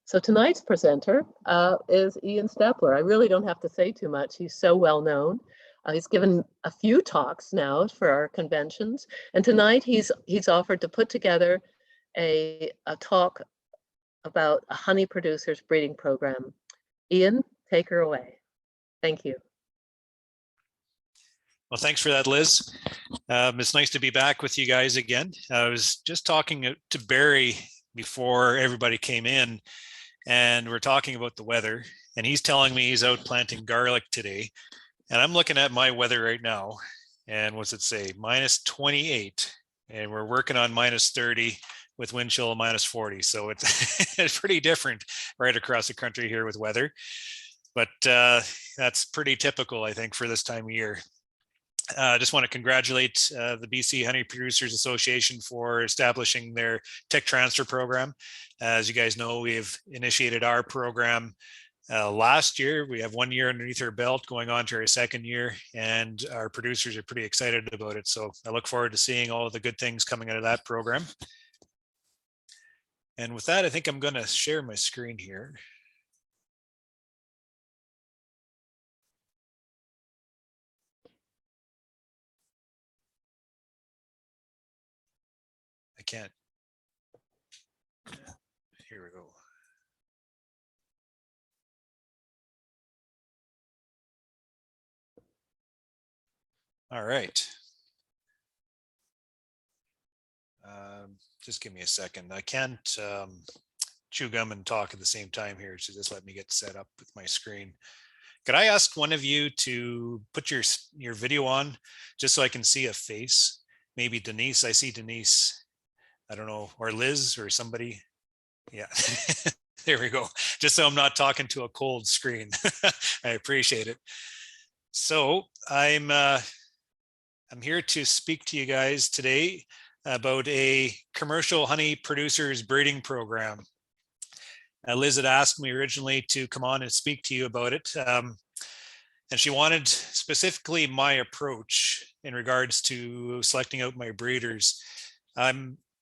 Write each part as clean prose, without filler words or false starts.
So tonight's presenter is Ian Steppler. I really don't have to say too much. He's so well known. He's given a few talks now for our conventions, and tonight he's offered to put together a talk about a honey producers breeding program. Ian, take her away. Thank you. Well, thanks for that, Liz. It's nice to be back with you guys again. I was just talking to Barry before everybody came in, and we're talking about the weather, and he's telling me he's out planting garlic today. And I'm looking at my weather right now, and what's it say? -28, and we're working on -30 with wind chill of -40. So it's, it's pretty different right across the country here with weather. But that's pretty typical, I think, for this time of year. I just want to congratulate the BC Honey Producers Association for establishing their tech transfer program. As you guys know, we've initiated our program last year. We have 1 year underneath our belt, going on to our second year, and our producers are pretty excited about it. So I look forward to seeing all of the good things coming out of that program. And with that, I think I'm going to share my screen here. I can't. Here we go. All right. Just give me a second. I can't chew gum and talk at the same time here, so just let me get set up with my screen. Could I ask one of you to put your video on just so I can see a face? Maybe Denise. I see Denise. I don't know, or Liz or somebody. Yeah, there we go. Just so I'm not talking to a cold screen. I appreciate it. So I'm here to speak to you guys today about a commercial honey producers breeding program. Liz had asked me originally to come on and speak to you about it. And she wanted specifically my approach in regards to selecting out my breeders.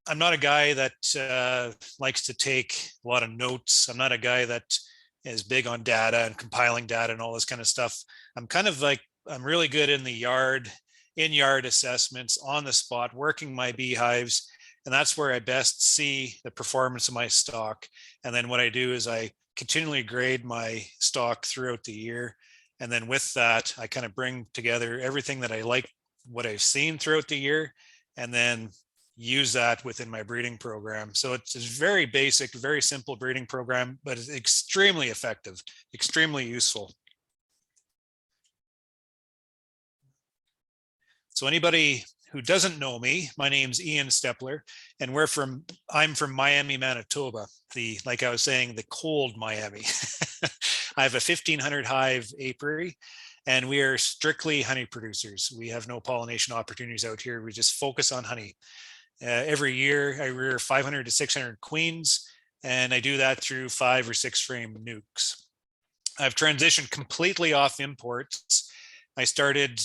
I'm not a guy that likes to take a lot of notes. I'm not a guy that is big on data and compiling data and all this kind of stuff. I'm kind of like, I'm really good in the yard, in-yard assessments, on the spot, working my beehives. And that's where I best see the performance of my stock. And then what I do is I continually grade my stock throughout the year. And then with that, I kind of bring together everything that I like, what I've seen throughout the year, and then use that within my breeding program. So it's a very basic, very simple breeding program, but it's extremely effective, extremely useful. So anybody who doesn't know me, my name's Ian Steppler, and I'm from Miami, Manitoba. Like I was saying, the cold Miami. I have a 1,500 hive apiary, and we are strictly honey producers. We have no pollination opportunities out here. We just focus on honey. Every year I rear 500 to 600 queens, and I do that through 5 or 6 frame nukes. I've transitioned completely off imports. I started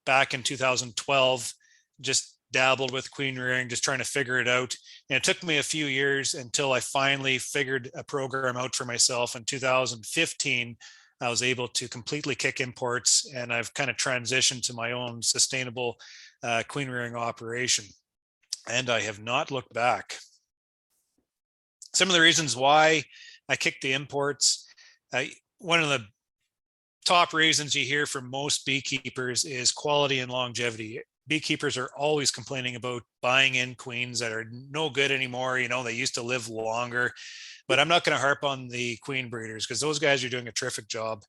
back in 2012, just dabbled with queen rearing, just trying to figure it out. And it took me a few years until I finally figured a program out for myself. In 2015, I was able to completely kick imports, and I've kind of transitioned to my own sustainable queen rearing operation, and I have not looked back. Some of the reasons why I kicked the imports, one of the top reasons you hear from most beekeepers is quality and longevity. Beekeepers are always complaining about buying in queens that are no good anymore. You know, they used to live longer, but I'm not going to harp on the queen breeders because those guys are doing a terrific job.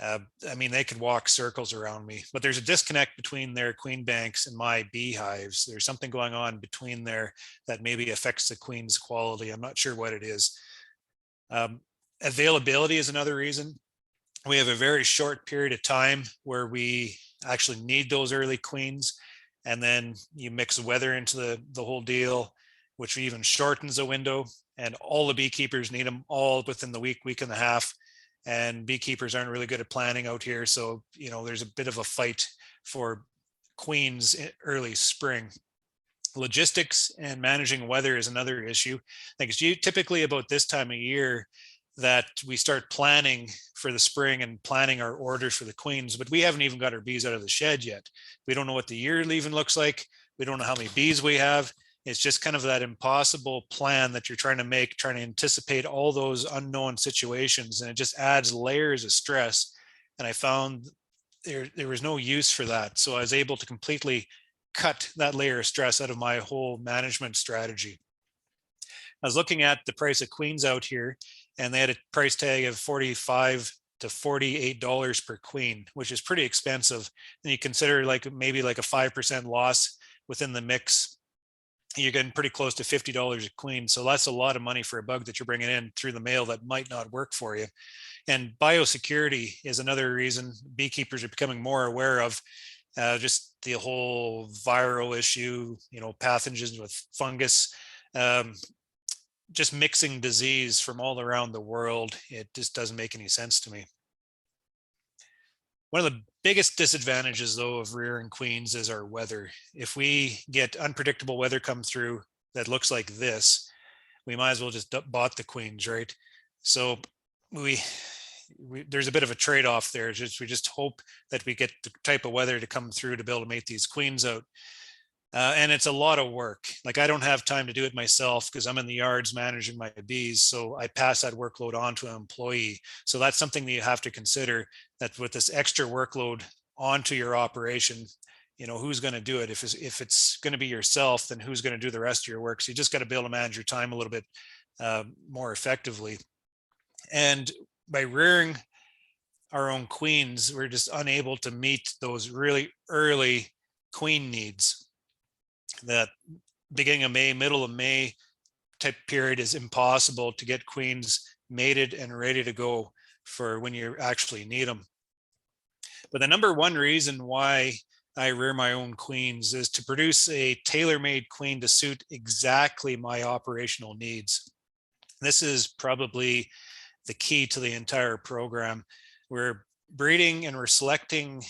I mean, they could walk circles around me, but there's a disconnect between their queen banks and my beehives. There's something going on between there that maybe affects the queen's quality. I'm not sure what it is. Availability is another reason. We have a very short period of time where we actually need those early queens, and then you mix weather into the whole deal, which even shortens the window, and all the beekeepers need them all within the week and a half. And beekeepers aren't really good at planning out here. So, you know, there's a bit of a fight for queens in early spring. Logistics and managing weather is another issue. I think it's typically about this time of year that we start planning for the spring and planning our orders for the queens, but we haven't even got our bees out of the shed yet. We don't know what the year even looks like. We don't know how many bees we have. It's just kind of that impossible plan that you're trying to make, trying to anticipate all those unknown situations, and it just adds layers of stress. And I found there was no use for that. So I was able to completely cut that layer of stress out of my whole management strategy. I was looking at the price of queens out here, and they had a price tag of $45 to $48 per queen, which is pretty expensive. And you consider like maybe like a 5% loss within the mix, you're getting pretty close to $50 a queen. So that's a lot of money for a bug that you're bringing in through the mail that might not work for you. And biosecurity is another reason beekeepers are becoming more aware of. Just the whole viral issue, pathogens with fungus, just mixing disease from all around the world. It just doesn't make any sense to me. One of the biggest disadvantages, though, of rearing queens is our weather. If we get unpredictable weather come through that looks like this, we might as well just bought the queens, right? So there's a bit of a trade-off there. We just hope that we get the type of weather to come through to be able to mate these queens out. And it's a lot of work. Like, I don't have time to do it myself because I'm in the yards managing my bees. So I pass that workload on to an employee. So that's something that you have to consider, that with this extra workload onto your operation, who's going to do it? If it's going to be yourself, then who's going to do the rest of your work? So you just got to be able to manage your time a little bit more effectively. And by rearing our own queens, we're just unable to meet those really early queen needs. That beginning of May, middle of May type period is impossible to get queens mated and ready to go for when you actually need them. But the number one reason why I rear my own queens is to produce a tailor-made queen to suit exactly my operational needs. This is probably the key to the entire program. We're breeding and we're selecting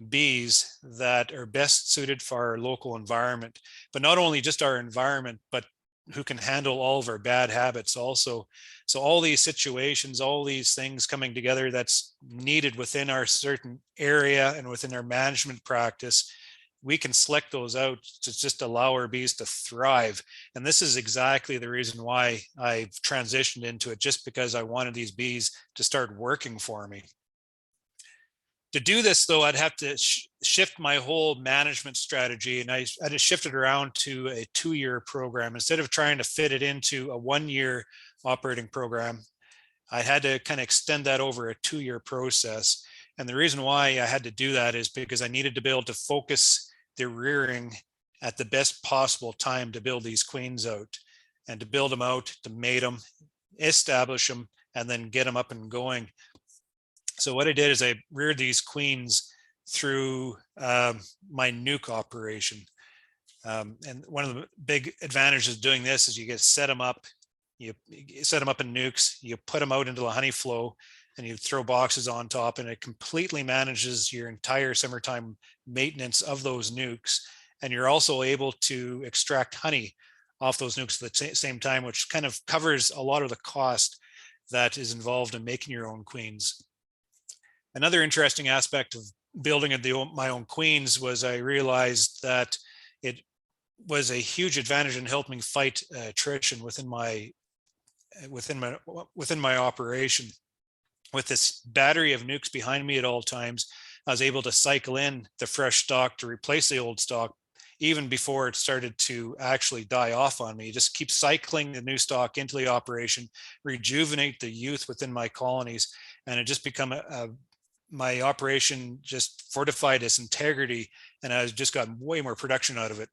bees that are best suited for our local environment, but not only just our environment, but who can handle all of our bad habits also. So all these situations, all these things coming together that's needed within our certain area and within our management practice, we can select those out to just allow our bees to thrive. And this is exactly the reason why I've transitioned into it, just because I wanted these bees to start working for me. To do this, though, I'd have to shift my whole management strategy, and I just shifted around to a 2-year program. Instead of trying to fit it into a 1-year operating program, I had to kind of extend that over a 2-year process. And the reason why I had to do that is because I needed to be able to focus the rearing at the best possible time to build these queens out, and to build them out, to mate them, establish them, and then get them up and going. So what I did is I reared these queens through my nuke operation. And one of the big advantages of doing this is you get set them up, you set them up in nukes, you put them out into the honey flow, and you throw boxes on top, and it completely manages your entire summertime maintenance of those nukes. And you're also able to extract honey off those nukes at the same time, which kind of covers a lot of the cost that is involved in making your own queens. Another interesting aspect of building my own queens was I realized that it was a huge advantage in helping fight attrition within my operation. With this battery of nukes behind me at all times, I was able to cycle in the fresh stock to replace the old stock even before it started to actually die off on me. Just keep cycling the new stock into the operation, rejuvenate the youth within my colonies, and it just become my operation just fortified its integrity, and I just got way more production out of it.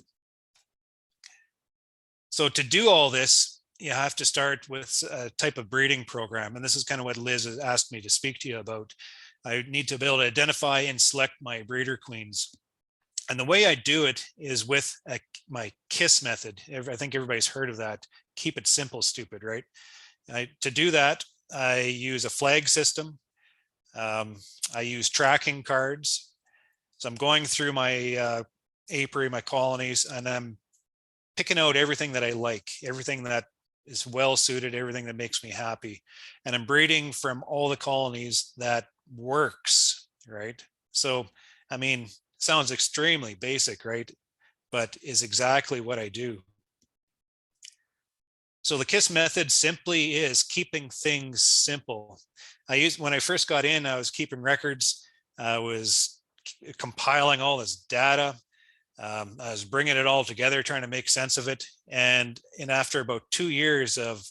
So to do all this, you have to start with a type of breeding program. And this is kind of what Liz has asked me to speak to you about. I need to be able to identify and select my breeder queens. And the way I do it is with my KISS method. I think everybody's heard of that. Keep it simple, stupid, right? To do that, I use a flag system. I use tracking cards. So I'm going through my apiary, my colonies, and I'm picking out everything that I like, everything that is well suited, everything that makes me happy. And I'm breeding from all the colonies that works, right? So, I mean, sounds extremely basic, right? But is exactly what I do. So the KISS method simply is keeping things simple. When I first got in, I was keeping records. I was compiling all this data. I was bringing it all together, trying to make sense of it. And after about 2 years of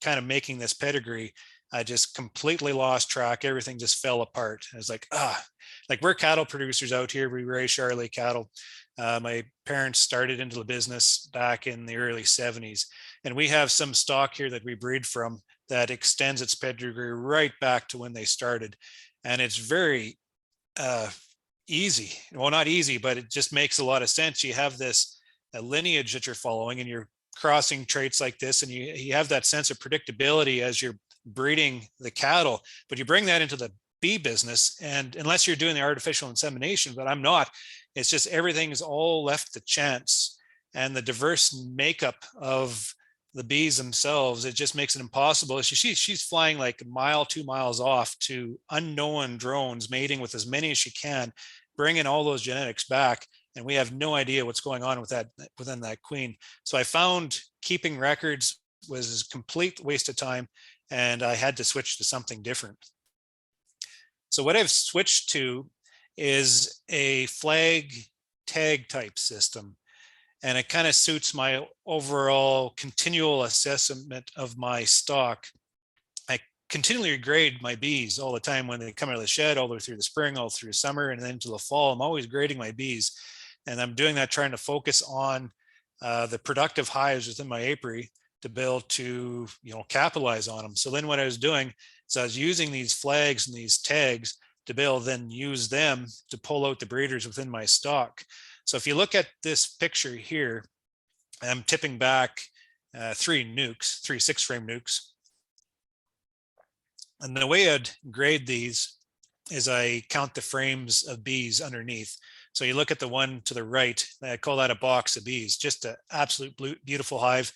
kind of making this pedigree, I just completely lost track. Everything just fell apart. I was like we're cattle producers out here. We raise Charolais cattle. My parents started into the business back in the early 70s. And we have some stock here that we breed from that extends its pedigree right back to when they started. And it's very easy. Well, not easy, but it just makes a lot of sense. You have this lineage that you're following and you're crossing traits like this, and you have that sense of predictability as you're breeding the cattle, but you bring that into the bee business. And unless you're doing the artificial insemination, but I'm not, it's just everything is all left to chance. And the diverse makeup of the bees themselves, it just makes it impossible. She's flying like a mile, 2 miles off to unknown drones, mating with as many as she can, bringing all those genetics back, and we have no idea what's going on with that within that queen. So I found keeping records was a complete waste of time, and I had to switch to something different. So what I've switched to is a flag tag type system, and it kind of suits my overall continual assessment of my stock. I continually grade my bees all the time when they come out of the shed, all the way through the spring, all through summer, and then into the fall. I'm always grading my bees, and I'm doing that trying to focus on the productive hives within my apiary to be able to, capitalize on them. So then what I was doing is I was using these flags and these tags to be able to then use them to pull out the breeders within my stock. So if you look at this picture here, I'm tipping back 3 6-frame nukes. And the way I'd grade these is I count the frames of bees underneath. So you look at the one to the right, I call that a box of bees, just an absolute beautiful hive.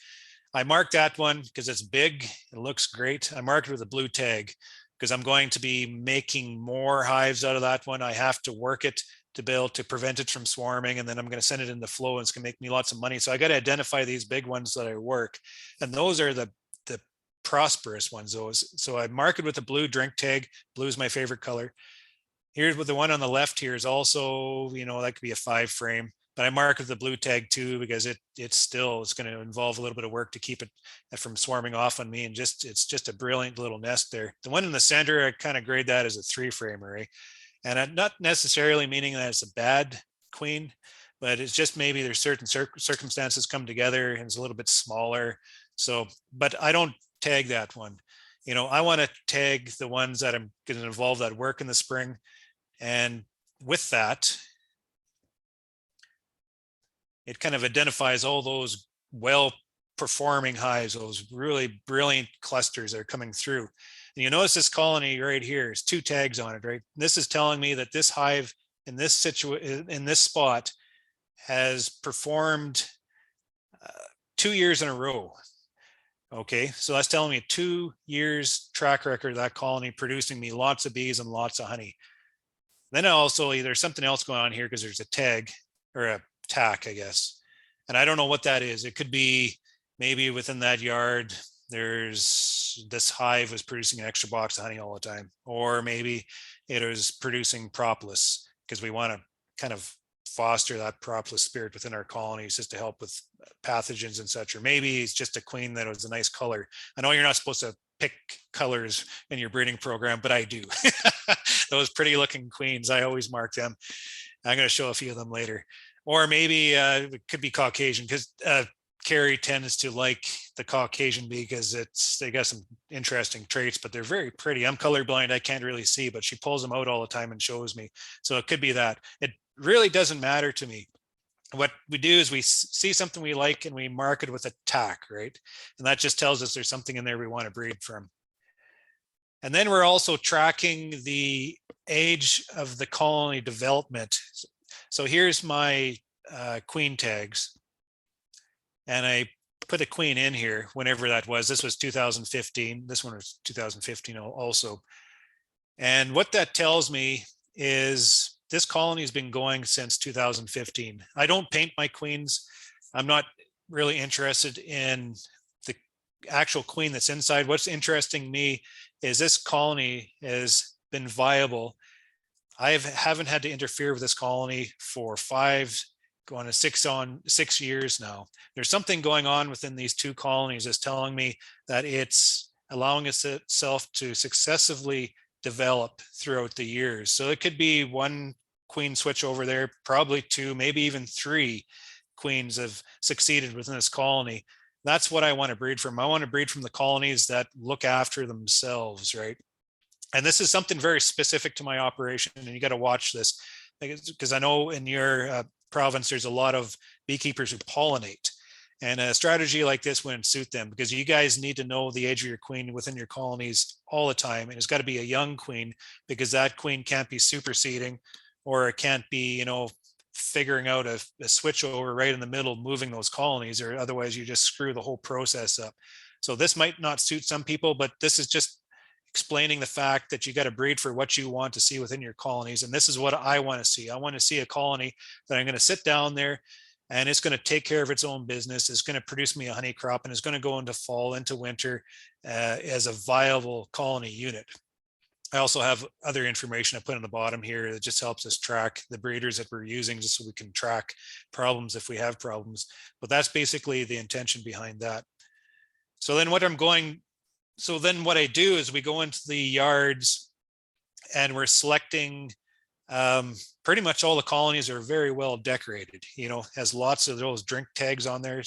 I marked that one because it's big, it looks great. I marked it with a blue tag because I'm going to be making more hives out of that one. I have to work it to be able to prevent it from swarming, and then I'm going to send it in the flow, and it's going to make me lots of money. So I got to identify these big ones that I work, and those are the prosperous ones. So I mark it with a blue drink tag. Blue is my favorite color. Here's what the one on the left here is also, that could be a 5-frame, but I mark with the blue tag too because it's going to involve a little bit of work to keep it from swarming off on me, and it's just a brilliant little nest there. The one in the center, I kind of grade that as a 3-framer, right? And I'm not necessarily meaning that it's a bad queen, but it's just maybe there's certain circumstances come together and it's a little bit smaller. So, but I don't tag that one. I want to tag the ones that I'm going to involve that work in the spring. And with that, it kind of identifies all those well-performing hives, those really brilliant clusters that are coming through. And you notice this colony right here is 2 tags on it, right? This is telling me that this hive in this spot has performed 2 years in a row. Okay, so that's telling me 2 years track record of that colony producing me lots of bees and lots of honey. Then also there's something else going on here because there's a tag or a tack, I guess. And I don't know what that is. It could be maybe within that yard, there's this hive was producing an extra box of honey all the time. Or maybe it was producing propolis because we want to kind of foster that propolis spirit within our colonies just to help with pathogens and such. Or maybe it's just a queen that was a nice color. I know you're not supposed to pick colors in your breeding program, but I do. Those pretty looking queens, I always mark them. I'm going to show a few of them later. Or maybe it could be Caucasian because Carrie tends to like the Caucasian bee because they got some interesting traits, but they're very pretty. I'm colorblind, I can't really see, but she pulls them out all the time and shows me. So it could be that. It really doesn't matter to me. What we do is we see something we like and we mark it with a tack, right? And that just tells us there's something in there we want to breed from. And then we're also tracking the age of the colony development. So here's my queen tags. and I put a queen in here whenever that was. This was 2015. This one was 2015 also. And what that tells me is this colony has been going since 2015. I don't paint my queens. I'm not really interested in the actual queen that's inside. What's interesting me is this colony has been viable. I haven't had to interfere with this colony for 6 years now. There's something going on within these two colonies that's telling me that it's allowing itself to successively develop throughout the years. So it could be one queen switch over there, probably two, maybe even three queens have succeeded within this colony. That's what I want to breed from. I want to breed from the colonies that look after themselves, right? And this is something very specific to my operation, and you got to watch this because I know in your province there's a lot of beekeepers who pollinate, and a strategy like this wouldn't suit them because you guys need to know the age of your queen within your colonies all the time, and it's got to be a young queen because that queen can't be superseding, or it can't be, you know, figuring out a switch over right in the middle, moving those colonies, or otherwise you just screw the whole process up. So this might not suit some people, but this is just explaining the fact that you got to breed for what you want to see within your colonies. And this is what I want to see. I want to see a colony that I'm going to sit down there and it's going to take care of its own business. It's going to produce me a honey crop and it's going to go into fall, into winter as a viable colony unit. I also have other information I put on the bottom here that just helps us track the breeders that we're using just so we can track problems if we have problems. But that's basically the intention behind that. So then what I do is we go into the yards and we're selecting pretty much all the colonies are very well decorated, you know, has lots of those drink tags on there.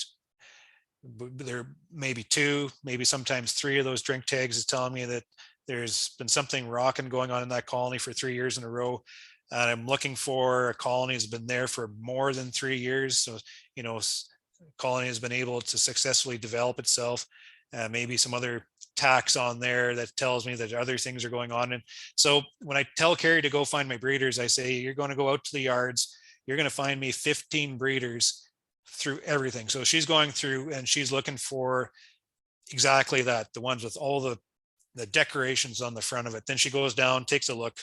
There may be two, maybe sometimes three of those drink tags is telling me that there's been something rocking going on in that colony for 3 years in a row. And I'm looking for a colony that's been there for more than 3 years. So, you know, colony has been able to successfully develop itself. Maybe some other tax on there that tells me that other things are going on. And so when I tell Carrie to go find my breeders, I say, you're going to go out to the yards. You're going to find me 15 breeders through everything. So she's going through and she's looking for exactly that, the ones with all the decorations on the front of it. Then she goes down, takes a look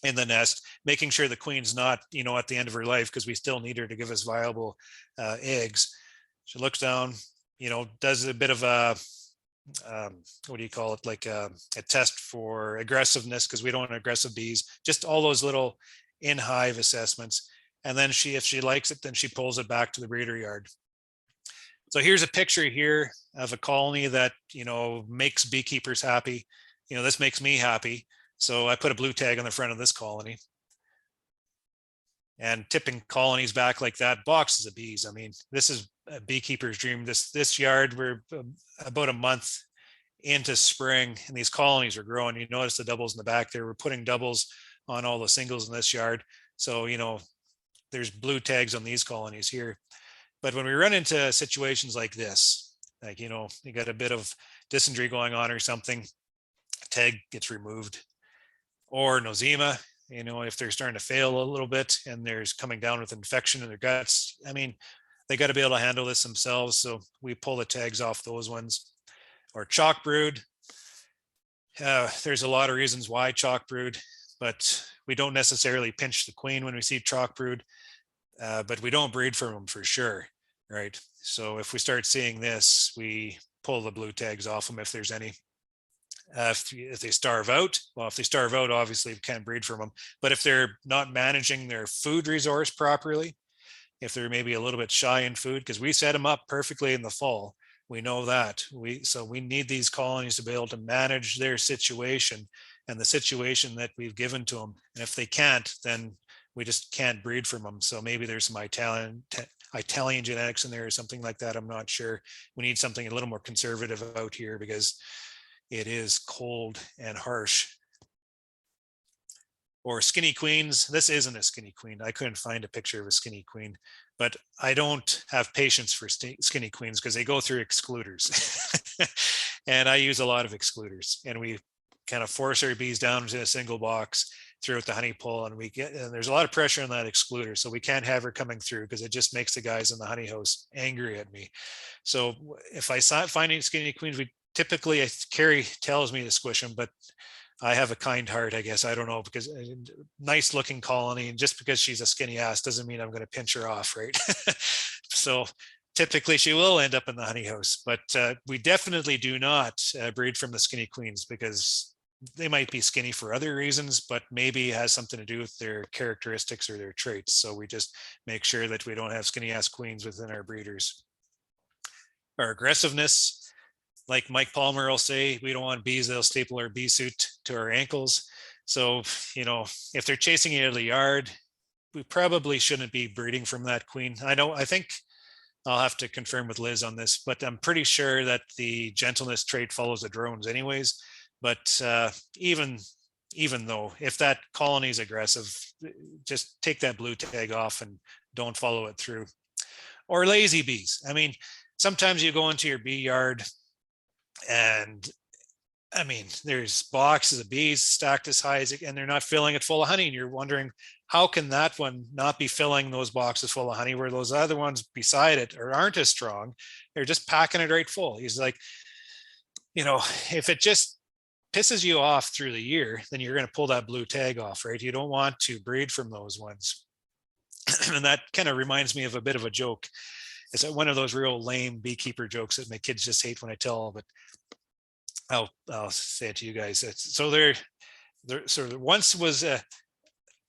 in the nest, making sure the queen's not, you know, at the end of her life, because we still need her to give us viable eggs. She looks down, you know, does a bit of a what do you call it, like a test for aggressiveness, because we don't want aggressive bees, just all those little in hive assessments. And then if she likes it, then she pulls it back to the breeder yard. So here's a picture here of a colony that, you know, makes beekeepers happy. You know, this makes me happy. So I put a blue tag on the front of this colony. And tipping colonies back like that, boxes of bees. I mean, this is a beekeeper's dream. This yard, we're about a month into spring and these colonies are growing. You notice the doubles in the back there. We're putting doubles on all the singles in this yard. So, you know, there's blue tags on these colonies here. But when we run into situations like this, like, you know, you got a bit of dysentery going on or something, tag gets removed. Or nosema, you know, if they're starting to fail a little bit and there's coming down with infection in their guts, I mean, they got to be able to handle this themselves. So we pull the tags off those ones. Or chalk brood. There's a lot of reasons why chalk brood, but we don't necessarily pinch the queen when we see chalk brood, but we don't breed from them for sure, right? So if we start seeing this, we pull the blue tags off them if there's any. If they starve out, well, if they starve out, obviously we can't breed from them. But if they're not managing their food resource properly, if they're maybe a little bit shy in food, because we set them up perfectly in the fall, we know that. So we need these colonies to be able to manage their situation and the situation that we've given to them. And if they can't, then we just can't breed from them. So maybe there's some Italian genetics in there or something like that. I'm not sure. We need something a little more conservative out here because it is cold and harsh. Or skinny queens. This isn't a skinny queen. I couldn't find a picture of a skinny queen, but I don't have patience for skinny queens because they go through excluders. And I use a lot of excluders. And we kind of force our bees down into a single box throughout the honey pole, and there's a lot of pressure on that excluder, so we can't have her coming through because it just makes the guys in the honey house angry at me. So if I find any skinny queens, we typically, Carrie tells me to squish them, but I have a kind heart, I guess. I don't know, because nice looking colony, and just because she's a skinny ass doesn't mean I'm going to pinch her off, right? So typically she will end up in the honey house, but we definitely do not breed from the skinny queens, because they might be skinny for other reasons, but maybe it has something to do with their characteristics or their traits. So we just make sure that we don't have skinny ass queens within our breeders. Our aggressiveness, like Mike Palmer will say, we don't want bees that'll staple our bee suit to our ankles. So, you know, if they're chasing you out of the yard, we probably shouldn't be breeding from that queen. I think I'll have to confirm with Liz on this, but I'm pretty sure that the gentleness trait follows the drones anyways. But even though, if that colony is aggressive, just take that blue tag off and don't follow it through. Or lazy bees. I mean, sometimes you go into your bee yard and I mean, there's boxes of bees stacked as high as it, and they're not filling it full of honey. And you're wondering, how can that one not be filling those boxes full of honey where those other ones beside it aren't as strong? They're just packing it right full. He's like, you know, if it just pisses you off through the year, then you're going to pull that blue tag off, right? You don't want to breed from those ones. And that kind of reminds me of a bit of a joke. It's one of those real lame beekeeper jokes that my kids just hate when I tell, but I'll say it to you guys. So there once was a,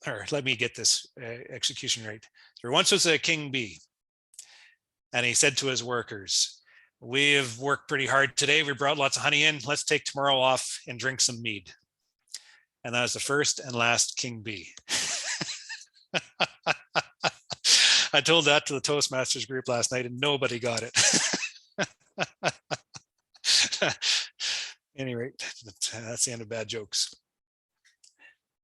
or let me get this execution right. There once was a king bee, and he said to his workers, "We have worked pretty hard today. We brought lots of honey in. Let's take tomorrow off and drink some mead." And that was the first and last king bee. I told that to the Toastmasters group last night and nobody got it. Any rate, that's the end of bad jokes.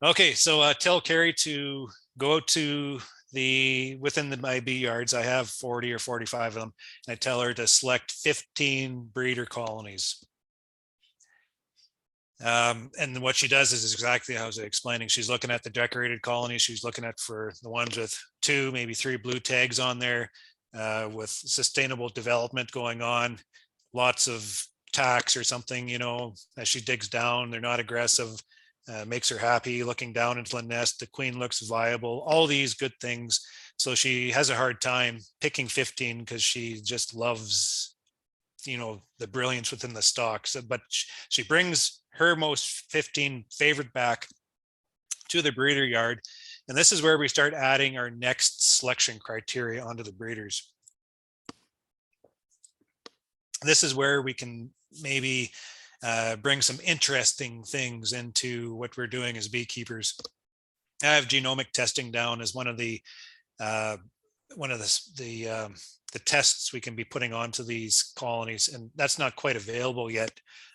Okay, so tell Carrie to go to within my bee yards. I have 40 or 45 of them. And I tell her to select 15 breeder colonies. And what she does is exactly how I was explaining. She's looking at the decorated colonies. She's looking at for the ones with 2, maybe 3 blue tags on there, with sustainable development going on, lots of tacks or something, you know, as she digs down, they're not aggressive, makes her happy looking down into the nest. The queen looks viable, all these good things. So she has a hard time picking 15 because she just loves, you know, the brilliance within the stock. So, but she brings her most 15 favorite back to the breeder yard. And this is where we start adding our next selection criteria onto the breeders. This is where we can maybe bring some interesting things into what we're doing as beekeepers. I have genomic testing down as one of the tests we can be putting onto these colonies, and that's not quite available yet.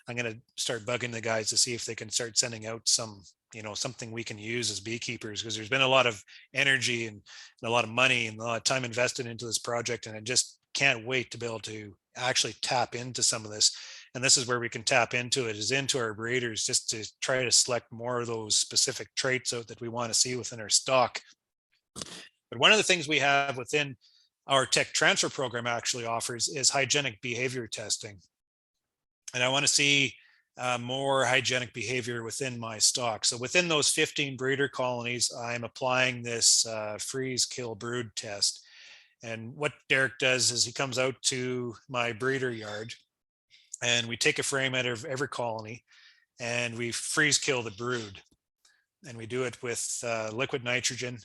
I'm going to start bugging the guys to see if they can start sending out some, you know, something we can use as beekeepers, because there's been a lot of energy and a lot of money and a lot of time invested into this project, and I just can't wait to be able to actually tap into some of this. And this is where we can tap into it, is into our breeders, just to try to select more of those specific traits out that we want to see within our stock. But one of the things we have within our tech transfer program actually offers is hygienic behavior testing. And I want to see more hygienic behavior within my stock. So within those 15 breeder colonies, I'm applying this freeze kill brood test. And what Derek does is he comes out to my breeder yard and we take a frame out of every colony and we freeze kill the brood. And we do it with liquid nitrogen.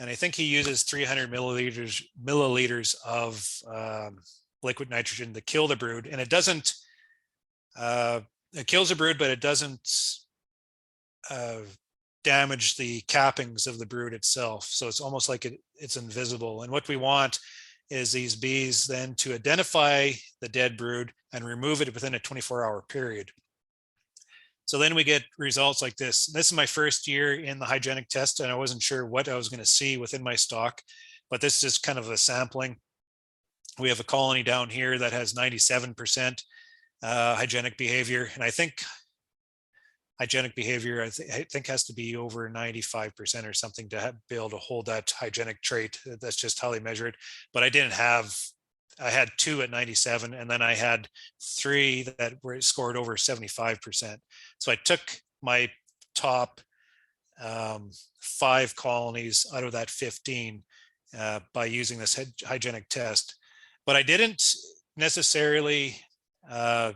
And I think he uses 300 milliliters of liquid nitrogen to kill the brood. And it doesn't, it kills the brood, but it doesn't damage the cappings of the brood itself. So it's almost like it's invisible. And what we want is these bees then to identify the dead brood and remove it within a 24-hour period. So then we get results like this. This is my first year in the hygienic test, and I wasn't sure what I was going to see within my stock, but this is kind of a sampling. We have a colony down here that has 97% hygienic behavior, and I think hygienic behavior, I think has to be over 95% or something to be able to hold that hygienic trait. That's just how they measure it. But I had 2 at 97, and then I had 3 that were scored over 75%. So I took my top 5 colonies out of that 15 by using this hygienic test. But I didn't necessarily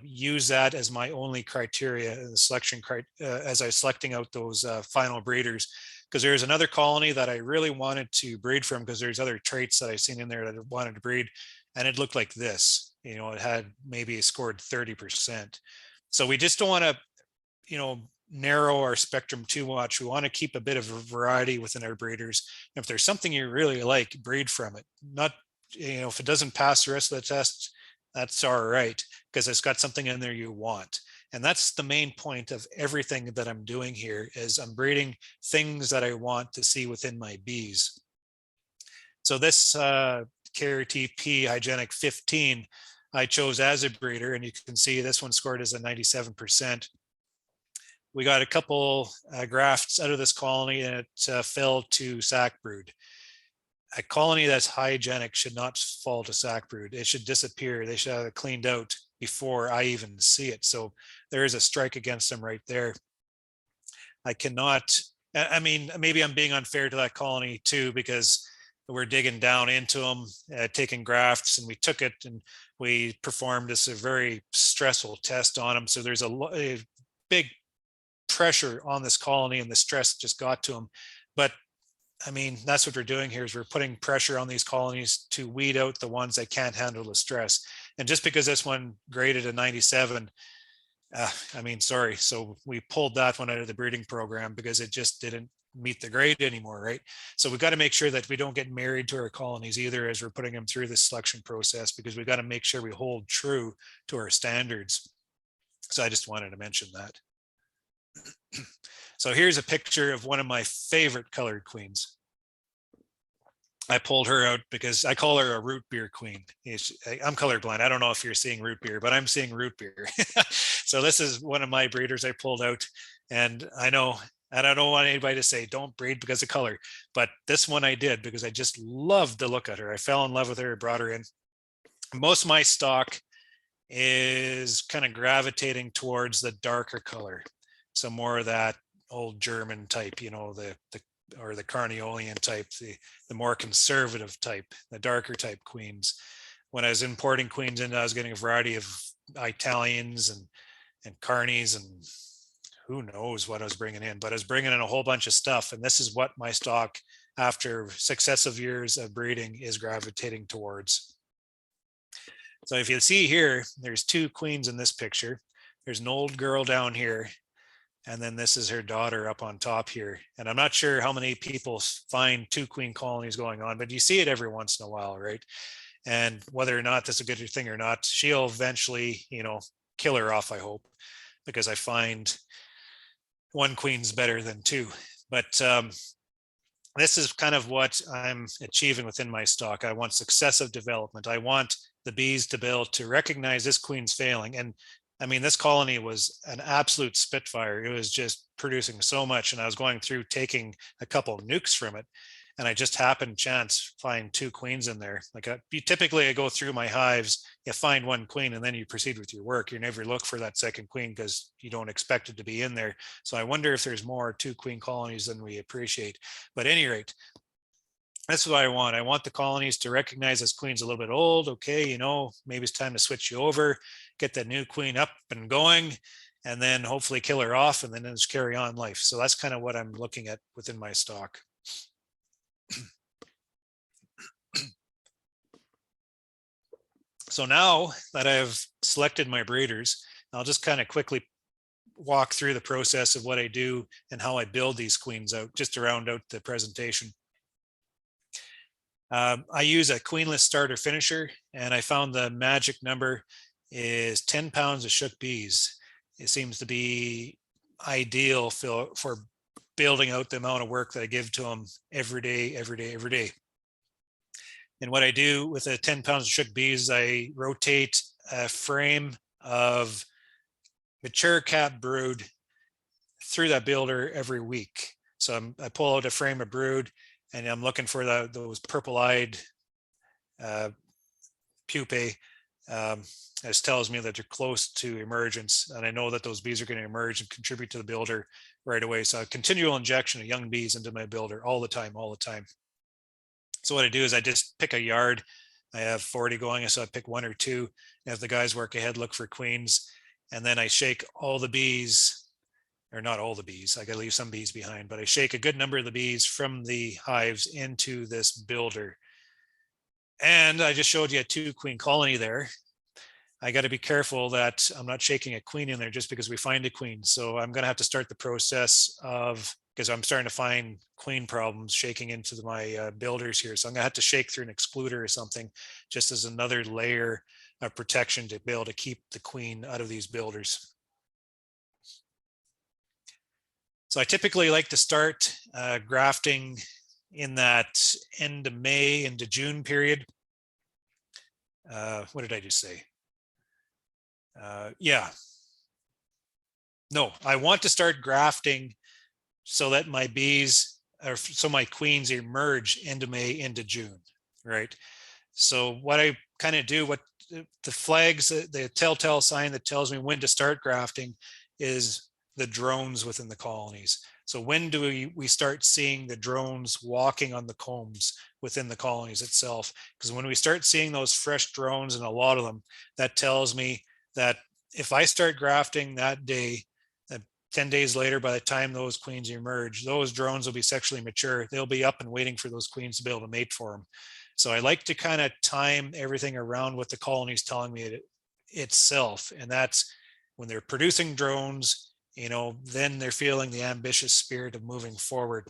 use that as my only criteria in the selection as I was selecting out those final breeders, because there's another colony that I really wanted to breed from, because there's other traits that I've seen in there that I wanted to breed, and it looked like this. It had maybe scored 30%. So we just don't want to, narrow our spectrum too much. We want to keep a bit of a variety within our breeders. If there's something you really like, breed from it. Not, if it doesn't pass the rest of the test, that's all right, because it's got something in there you want. And that's the main point of everything that I'm doing here, is I'm breeding things that I want to see within my bees. So this KRTP Hygienic 15, I chose as a breeder, and you can see this one scored as a 97%. We got a couple grafts out of this colony, and it fell to sac brood. A colony that's hygienic should not fall to sac brood. It should disappear. They should have it cleaned out before I even see it. So there is a strike against them right there. I cannot, maybe I'm being unfair to that colony too, because we're digging down into them, taking grafts, and we took it and we performed this a very stressful test on them. So there's a big pressure on this colony, and the stress just got to them. But that's what we're doing here, is we're putting pressure on these colonies to weed out the ones that can't handle the stress. And just because this one graded a 97, sorry. So we pulled that one out of the breeding program because it just didn't meet the grade anymore, right? So we've got to make sure that we don't get married to our colonies either as we're putting them through this selection process, because we've got to make sure we hold true to our standards. So I just wanted to mention that. So here's a picture of one of my favorite colored queens. I pulled her out because I call her a root beer queen. I'm colorblind. I don't know if you're seeing root beer, but I'm seeing root beer. So this is one of my breeders I pulled out, and I don't want anybody to say don't breed because of color, but this one I did because I just loved the look at her. I fell in love with her, brought her in. Most of my stock is kind of gravitating towards the darker color. So more of that old German type, or the Carniolan type, the more conservative type, the darker type queens. When I was importing queens in, I was getting a variety of Italians and Carnies, and who knows what I was bringing in, but I was bringing in a whole bunch of stuff. And this is what my stock, after successive years of breeding, is gravitating towards. So if you see here, there's 2 queens in this picture. There's an old girl down here, and then this is her daughter up on top here. And I'm not sure how many people find 2 queen colonies going on, but you see it every once in a while, right? And whether or not that's a good thing or not, she'll eventually, kill her off, I hope, because I find 1 queen's better than 2. But this is kind of what I'm achieving within my stock. I want successive development. I want the bees to be able to recognize this queen's failing. And this colony was an absolute spitfire. It was just producing so much. And I was going through taking a couple of nukes from it. And I just happened chance find 2 queens in there. Like typically I go through my hives, you find 1 queen, and then you proceed with your work. You never look for that second queen because you don't expect it to be in there. So I wonder if there's more 2 queen colonies than we appreciate. But at any rate, that's what I want. I want the colonies to recognize this queen's a little bit old. Okay, maybe it's time to switch you over, get that new queen up and going, and then hopefully kill her off, and then just carry on life. So that's kind of what I'm looking at within my stock. So now that I've selected my breeders, I'll just kind of quickly walk through the process of what I do and how I build these queens out, just to round out the presentation. I use a queenless starter finisher, and I found the magic number is 10 pounds of shook bees. It seems to be ideal for building out the amount of work that I give to them every day. And what I do with the 10 pounds of shook bees, I rotate a frame of mature cap brood through that builder every week. So I pull out a frame of brood and I'm looking for those purple-eyed pupae. This tells me that they're close to emergence, and I know that those bees are going to emerge and contribute to the builder right away. So a continual injection of young bees into my builder all the time. So what I do is I just pick a yard. I have 40 going, so I pick one or two. As the guys work ahead, look for queens, and then I shake all the bees, or not all the bees. I got to leave some bees behind, but I shake a good number of the bees from the hives into this builder. And I just showed you a 2-queen colony there. I got to be careful that I'm not shaking a queen in there just because we find a queen. So I'm going to have to start the process of, because I'm starting to find queen problems shaking into my builders here. So I'm going to have to shake through an excluder or something, just as another layer of protection to be able to keep the queen out of these builders. So I typically like to start grafting in that end of May into June period. What did I just say? Yeah. No, I want to start grafting so that my bees, or so my queens emerge into May into June, right? So what I kind of do, what the flags, the telltale sign that tells me when to start grafting is the drones within the colonies. So when do we start seeing the drones walking on the combs within the colonies itself? Because when we start seeing those fresh drones, and a lot of them, that tells me that if I start grafting that day, 10 days later, by the time those queens emerge, those drones will be sexually mature. They'll be up and waiting for those queens to be able to mate for them. So I like to kind of time everything around what the colony is telling me itself. And that's when they're producing drones, then they're feeling the ambitious spirit of moving forward.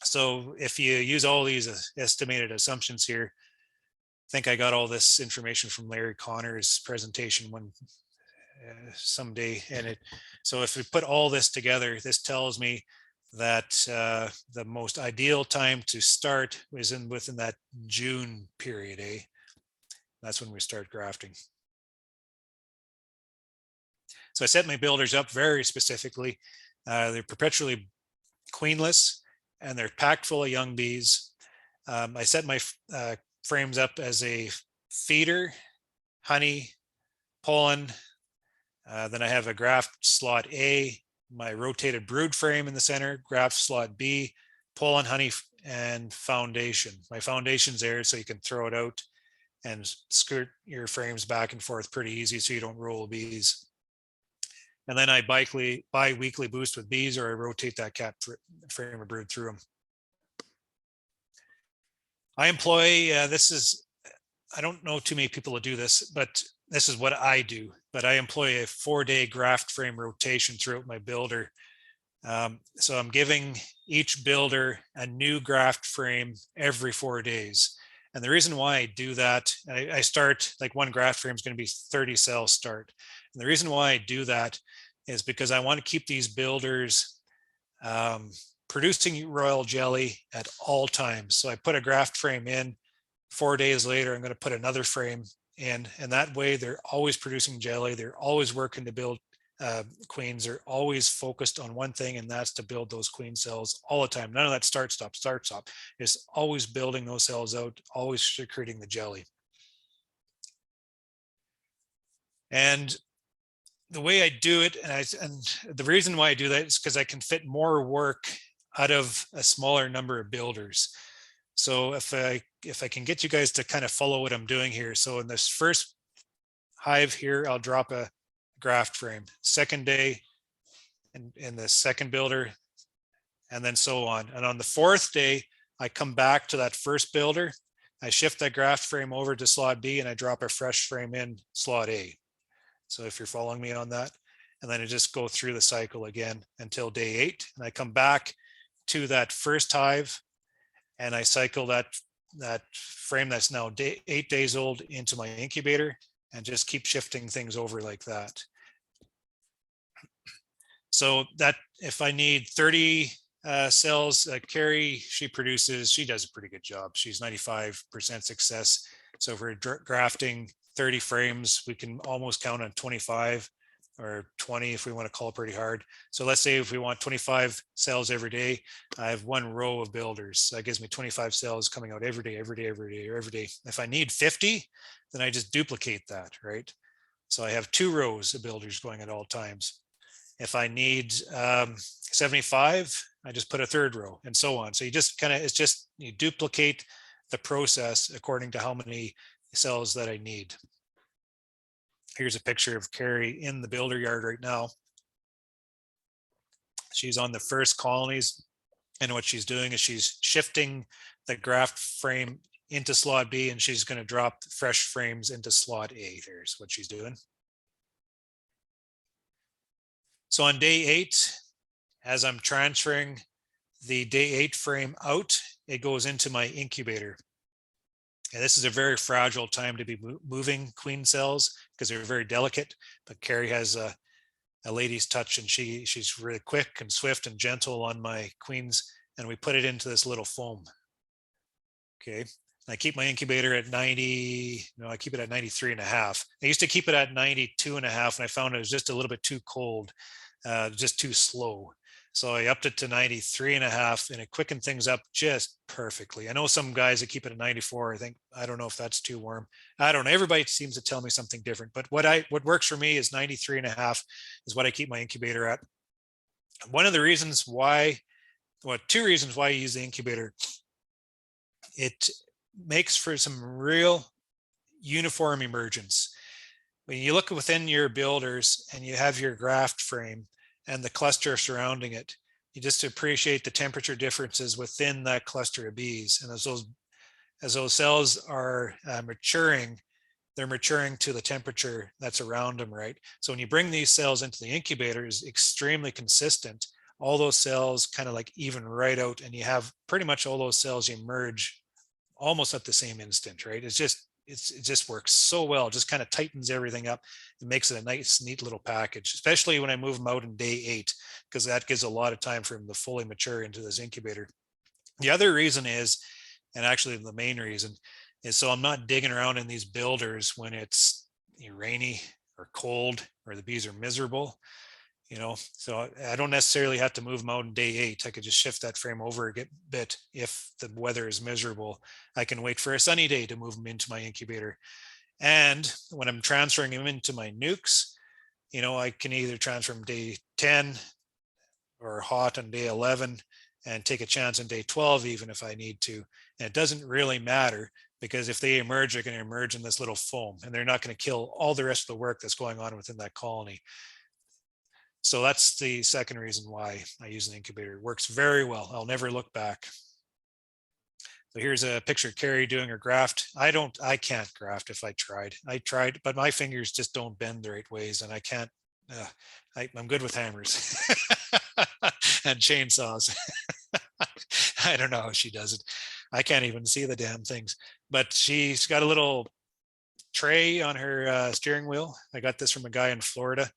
So if you use all these estimated assumptions here, I think I got all this information from Larry Connor's presentation someday. So if we put all this together, this tells me that the most ideal time to start is within that June period. That's when we start grafting. So I set my builders up very specifically. They're perpetually queenless and they're packed full of young bees. I set my frames up as a feeder, honey, pollen. Then I have a graft slot A, my rotated brood frame in the center, graft slot B, pollen, honey, and foundation. My foundation's there so you can throw it out and skirt your frames back and forth pretty easy so you don't roll bees. And then I bi-weekly boost with bees, or I rotate that cap frame of brood through them. I employ, I don't know too many people that do this, but this is what I do. But I employ a 4-day graft frame rotation throughout my builder. So I'm giving each builder a new graft frame every 4 days. And the reason why I do that, I start, like one graft frame is going to be 30 cells start. And the reason why I do that is because I want to keep these builders producing royal jelly at all times. So I put a graft frame in, 4 days later, I'm going to put another frame in, and that way they're always producing jelly. They're always working to build queens. They're always focused on one thing, and that's to build those queen cells all the time. None of that start, stop. It's always building those cells out, always secreting the jelly. And the way I do it, and the reason why I do that is because I can fit more work out of a smaller number of builders. So if I can get you guys to kind of follow what I'm doing here. So in this first hive here, I'll drop a graft frame. Second day in the second builder, and then so on. And on the 4th day, I come back to that first builder. I shift that graft frame over to slot B, and I drop a fresh frame in slot A. So if you're following me on that, and then I just go through the cycle again until day 8, and I come back to that first hive, and I cycle that frame that's now 8 days old into my incubator, and just keep shifting things over like that. So that if I need 30 cells, Carrie, she does a pretty good job. She's 95% success. So if we're grafting 30 frames, we can almost count on 25. or 20 if we want to call it pretty hard. So let's say if we want 25 cells every day, I have one row of builders. That gives me 25 cells coming out every day, every day, every day, every day. If I need 50, then I just duplicate that, right? So I have 2 rows of builders going at all times. If I need 75, I just put a 3rd row and so on. So you just kind of, it's just, you duplicate the process according to how many cells that I need. Here's a picture of Carrie in the builder yard right now. She's on the first colonies, and what she's doing is she's shifting the graft frame into slot B, and she's going to drop fresh frames into slot A. There's what she's doing. So on day 8, as I'm transferring the day 8 frame out, it goes into my incubator. And this is a very fragile time to be moving queen cells because they're very delicate, but Carrie has a lady's touch, and she's really quick and swift and gentle on my queens, and we put it into this little foam. Okay. I keep my incubator at 90, no, I keep it at 93 and a half. I used to keep it at 92 and a half, and I found it was just a little bit too cold, just too slow. So I upped it to 93 and a half, and it quickened things up just perfectly. I know some guys that keep it at 94. I don't know if that's too warm. I don't know. Everybody seems to tell me something different, but what works for me is 93 and a half is what I keep my incubator at. One of the reasons why, well, 2 reasons why you use the incubator. It makes for some real uniform emergence. When you look within your builders and you have your graft frame and the cluster surrounding it, you just appreciate the temperature differences within that cluster of bees. And as those cells are maturing, they're maturing to the temperature that's around them, right? So when you bring these cells into the incubator, it's extremely consistent. All those cells kind of like even right out, and you have pretty much all those cells emerge almost at the same instant, right? It just works so well. It just kind of tightens everything up. It makes it a nice, neat little package, especially when I move them out in day 8, because that gives a lot of time for them to fully mature into this incubator. The other reason is, and actually the main reason, is so I'm not digging around in these builders when it's rainy or cold or the bees are miserable. So I don't necessarily have to move them out in day 8. I could just shift that frame over a bit. If the weather is miserable, I can wait for a sunny day to move them into my incubator. And when I'm transferring them into my nukes, I can either transfer them day 10 or hot on day 11 and take a chance on day 12, even if I need to. And it doesn't really matter, because if they emerge, they're going to emerge in this little foam, and they're not going to kill all the rest of the work that's going on within that colony. So that's the second reason why I use an incubator. It works very well. I'll never look back. So here's a picture of Carrie doing her graft. I can't graft if I tried. I tried, but my fingers just don't bend the right ways, and I can't. I'm good with hammers and chainsaws. I don't know how she does it. I can't even see the damn things. But she's got a little tray on her steering wheel. I got this from a guy in Florida.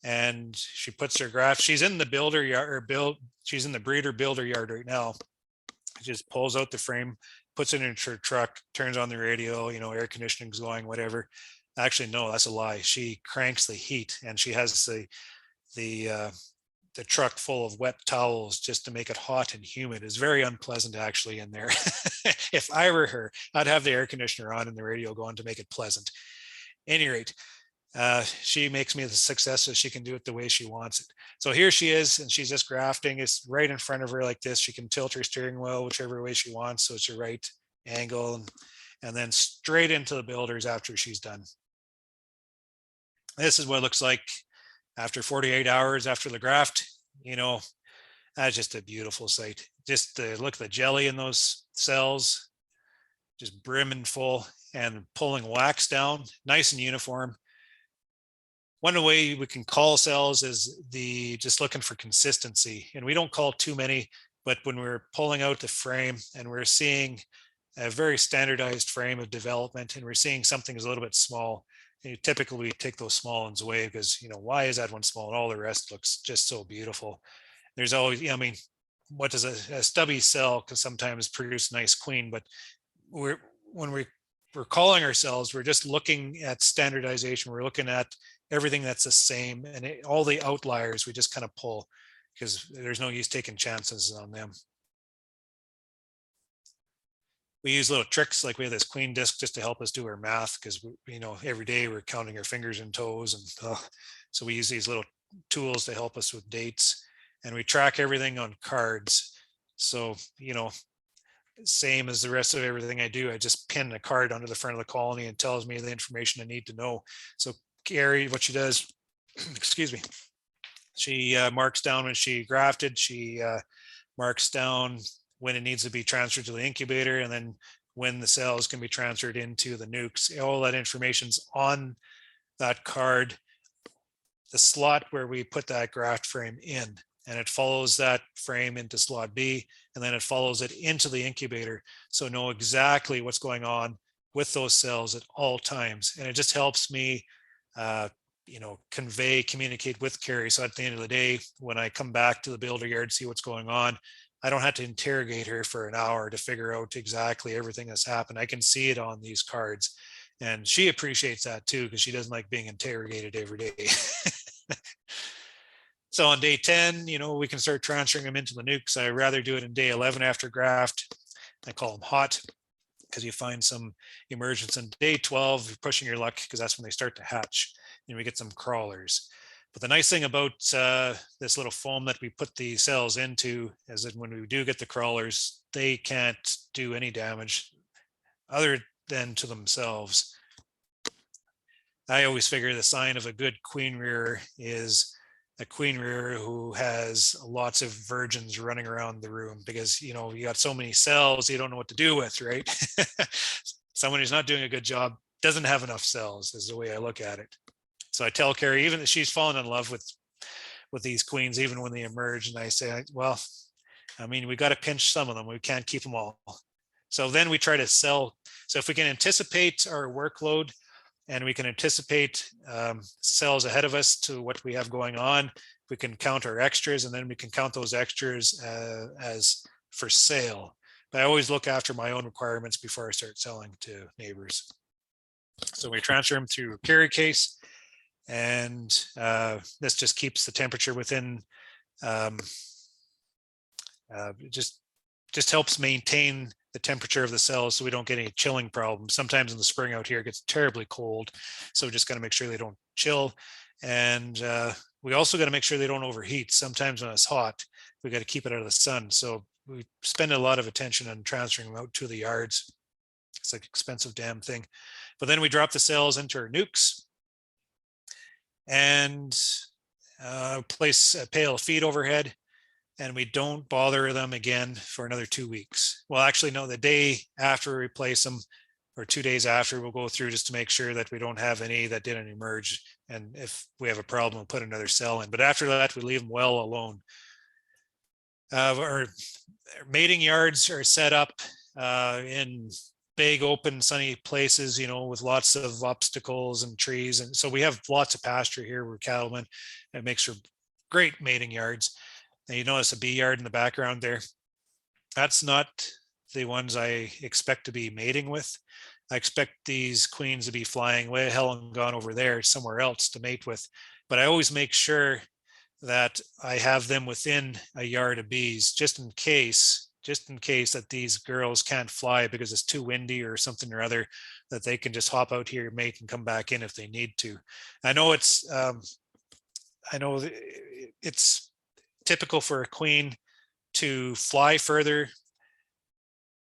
And she puts her graft. She's in the builder yard, she's in the breeder builder yard right now. She just pulls out the frame, puts it in her truck, turns on the radio, air conditioning's going, whatever. Actually, no, that's a lie. She cranks the heat, and she has the truck full of wet towels just to make it hot and humid. It's very unpleasant actually in there. If I were her, I'd have the air conditioner on and the radio going to make it pleasant. At any rate, she makes me the success so she can do it the way she wants it. So here she is, and she's just grafting. It's right in front of her like this. She can tilt her steering wheel whichever way she wants, so it's a right angle, and then straight into the builders after she's done. This is what it looks like after 48 hours after the graft. That's just a beautiful sight. Just look at the jelly in those cells, just brimming full and pulling wax down, nice and uniform. One way we can call cells is just looking for consistency, and we don't call too many, but when we're pulling out the frame and we're seeing a very standardized frame of development, and we're seeing something is a little bit small, typically we take those small ones away because, why is that one small and all the rest looks just so beautiful. There's always, what does a stubby cell can sometimes produce a nice queen, but when we're calling ourselves, we're just looking at standardization. We're looking at everything that's the same, and all the outliers we just kind of pull because there's no use taking chances on them. We use little tricks, like we have this queen disc just to help us do our math, because every day we're counting our fingers and toes, and so we use these little tools to help us with dates, and we track everything on cards. So same as the rest of everything I do, I just pin a card onto the front of the colony and tells me the information I need to know. So Carrie, what she does, excuse me, she marks down when she grafted, she marks down when it needs to be transferred to the incubator, and then when the cells can be transferred into the nukes. All that information's on that card, the slot where we put that graft frame in, and it follows that frame into slot B, and then it follows it into the incubator. So know exactly what's going on with those cells at all times. And it just helps me communicate with Carrie. So at the end of the day, when I come back to the builder yard, see what's going on, I don't have to interrogate her for an hour to figure out exactly everything that's happened. I can see it on these cards. And she appreciates that too, because she doesn't like being interrogated every day. So on day 10, we can start transferring them into the nukes. I rather do it in day 11 after graft. I call them hot because you find some emergence in day 12. You're pushing your luck because that's when they start to hatch, and we get some crawlers. But the nice thing about this little foam that we put the cells into is that when we do get the crawlers, they can't do any damage other than to themselves. I always figure the sign of a good queen rearer is a queen rearer who has lots of virgins running around the room, because you got so many cells you don't know what to do with, right? Someone who's not doing a good job doesn't have enough cells, is the way I look at it. So I tell Carrie, even that she's fallen in love with these queens, even when they emerge, and I say, well, we got to pinch some of them. We can't keep them all. So then we try to sell. So if we can anticipate our workload, and we can anticipate cells ahead of us to what we have going on, we can count our extras, and then we can count those extras as for sale. But I always look after my own requirements before I start selling to neighbors. So we transfer them through a carry case, and this just keeps the temperature within, just helps maintain the temperature of the cells so we don't get any chilling problems. Sometimes in the spring out here it gets terribly cold, so we just got to make sure they don't chill. And we also got to make sure they don't overheat. Sometimes when it's hot, we got to keep it out of the sun. So we spend a lot of attention on transferring them out to the yards. It's like an expensive damn thing. But then we drop the cells into our nukes and place a pail of feed overhead, and we don't bother them again for another 2 weeks. Well, actually, no, the day after we replace them, or 2 days after, we'll go through just to make sure that we don't have any that didn't emerge. And if we have a problem, we'll put another cell in. But after that, we leave them well alone. Our mating yards are set up in big, open, sunny places, with lots of obstacles and trees. And so we have lots of pasture here. We're cattlemen. It makes for great mating yards. And you notice a bee yard in the background there. That's not the ones I expect to be mating with. I expect these queens to be flying way hell and gone over there somewhere else to mate with. But I always make sure that I have them within a yard of bees, just in case that these girls can't fly because it's too windy or something or other, that they can just hop out here, mate, and come back in if they need to. I know it's typical for a queen to fly further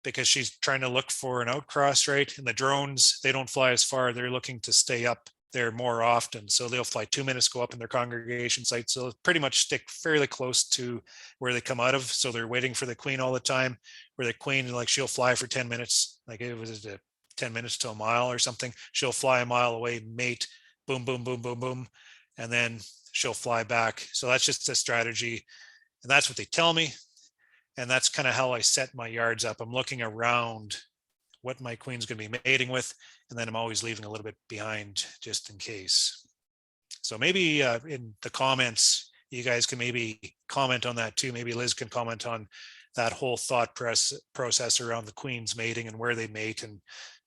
because she's trying to look for an outcross, right? And the drones, they don't fly as far. They're looking to stay up there more often. So they'll fly 2 minutes, go up in their congregation site. So they'll pretty much stick fairly close to where they come out of. So they're waiting for the queen all the time, where the queen, like, she'll fly for 10 minutes. Like it was 10 minutes to a mile or something. She'll fly a mile away, mate, boom, boom, boom, boom, boom. And then she'll fly back. So that's just a strategy. And that's what they tell me. And that's kind of how I set my yards up. I'm looking around what my queen's going to be mating with, and then I'm always leaving a little bit behind just in case. So maybe in the comments, you guys can maybe comment on that too. Maybe Liz can comment on that whole thought process around the queen's mating and where they mate and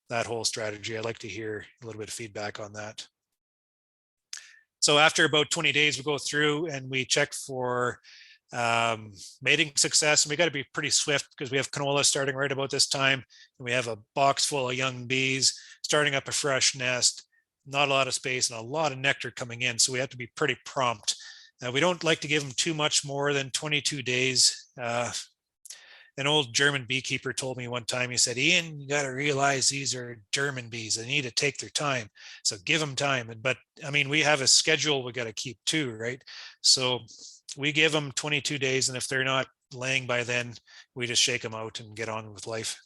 that whole strategy. I'd like to hear a little bit of feedback on that. So after about 20 days, we go through and we check for mating success. And we got to be pretty swift because we have canola starting right about this time. And we have a box full of young bees starting up a fresh nest, not a lot of space and a lot of nectar coming in. So we have to be pretty prompt. We don't like to give them too much more than 22 days. An old German beekeeper told me one time, he said, Ian, you got to realize these are German bees. They need to take their time. So give them time. But I mean, we have a schedule we got to keep too, right? So we give them 22 days. And if they're not laying by then, we just shake them out and get on with life.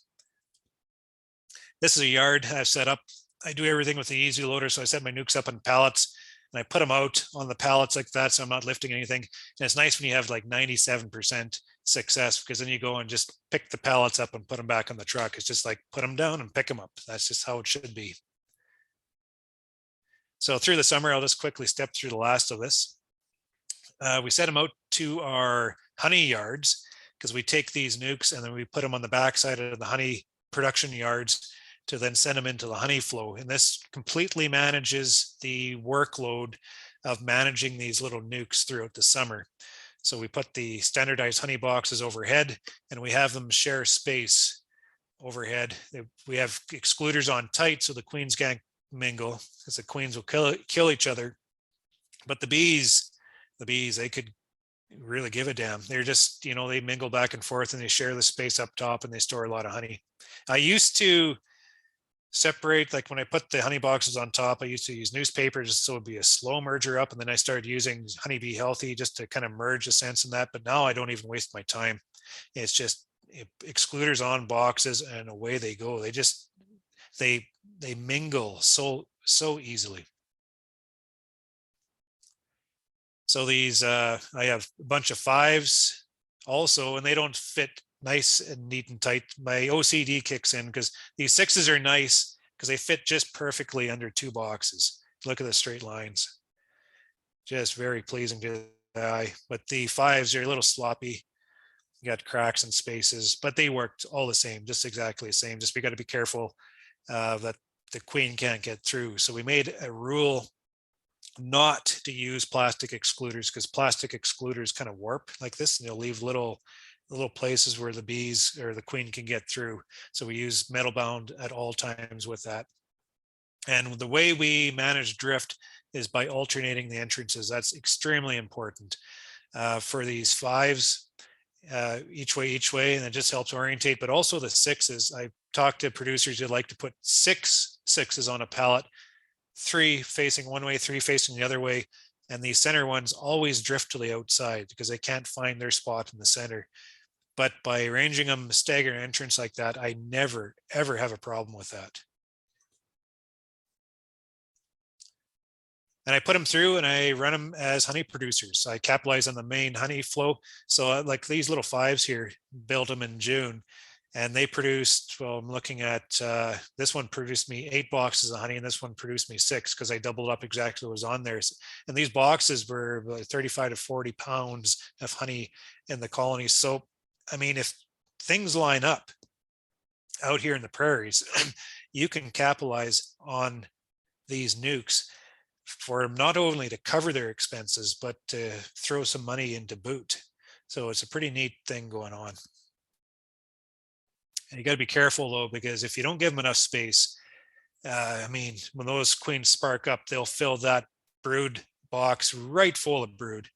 This is a yard I've set up. I do everything with the easy loader. So I set my nukes up on pallets and I put them out on the pallets like that. So I'm not lifting anything. And it's nice when you have like 97% success, because then you go and just pick the pallets up and put them back on the truck. It's just like put them down and pick them up. That's just how it should be. So through the summer, I'll just quickly step through the last of this. We set them out to our honey yards because we take these nukes and then we put them on the backside of the honey production yards to then send them into the honey flow. And this completely manages the workload of managing these little nukes throughout the summer. So we put the standardized honey boxes overhead and we have them share space overhead. We have excluders on tight so the queens can't mingle because the queens will kill each other. But the bees, they could really give a damn. They're just, they mingle back and forth and they share the space up top and they store a lot of honey. I used to separate, like when I put the honey boxes on top, I used to use newspaper just so it'd be a slow merger up. And then I started using Honeybee Healthy just to kind of merge the sense in that. But now I don't even waste my time. It's just excluders on boxes and away they go. They mingle so easily. So these, I have a bunch of 5s also, and they don't fit nice and neat and tight. My OCD kicks in because these 6s are nice because they fit just perfectly under 2 boxes. Look at the straight lines. Just very pleasing to the eye. But the 5s are a little sloppy. You got cracks and spaces, but they worked all the same, just exactly the same. Just we got to be careful that the queen can't get through. So we made a rule not to use plastic excluders because plastic excluders kind of warp like this and they'll leave little places where the bees or the queen can get through. So we use metal bound at all times with that. And the way we manage drift is by alternating the entrances. That's extremely important for these 5s, each way, and it just helps orientate. But also the 6s, I talked to producers who like to put 6 6s on a pallet, 3 facing one way, 3 facing the other way. And these center ones always drift to the outside because they can't find their spot in the center. But by arranging them staggered entrance like that, I never, ever have a problem with that. And I put them through and I run them as honey producers. So I capitalize on the main honey flow. So like these little 5s here, built them in June. And they produced, well, I'm looking at, this one produced me 8 boxes of honey and this one produced me 6 because I doubled up exactly what was on there. And these boxes were 35 to 40 pounds of honey in the colonies. So, I mean, if things line up out here in the prairies, you can capitalize on these nukes for them not only to cover their expenses, but to throw some money into boot. So it's a pretty neat thing going on. And you got to be careful though, because if you don't give them enough space, I mean, when those queens spark up, they'll fill that brood box right full of brood.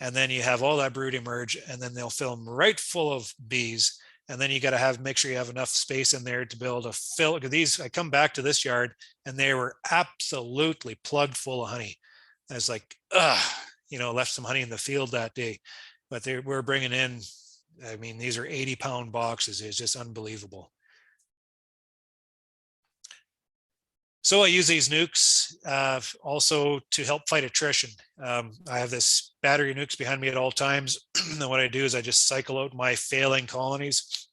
And then you have all that brood emerge and then they'll fill them right full of bees. And then you got to make sure you have enough space in there to be able to fill. These, I come back to this yard and they were absolutely plugged full of honey. I was like, left some honey in the field that day, but we're bringing in, I mean, these are 80-pound boxes. It's just unbelievable. So I use these nukes also to help fight attrition. I have this battery nukes behind me at all times. And what I do is I just cycle out my failing colonies.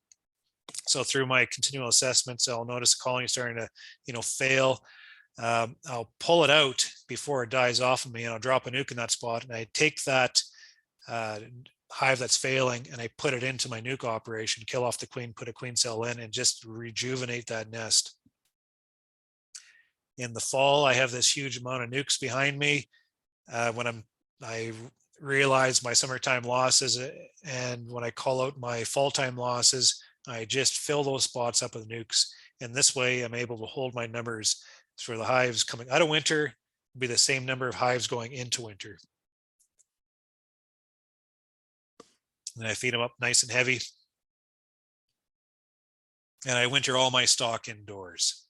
So through my continual assessments, I'll notice a colony starting to, fail. I'll pull it out before it dies off of me and I'll drop a nuke in that spot. And I take that hive that's failing and I put it into my nuke operation, kill off the queen, put a queen cell in and just rejuvenate that nest. In the fall, I have this huge amount of nukes behind me. when I realize my summertime losses, and when I call out my fall time losses, I just fill those spots up with nukes. And this way I'm able to hold my numbers for the hives coming out of winter, be the same number of hives going into winter. And I feed them up nice and heavy. And I winter all my stock indoors.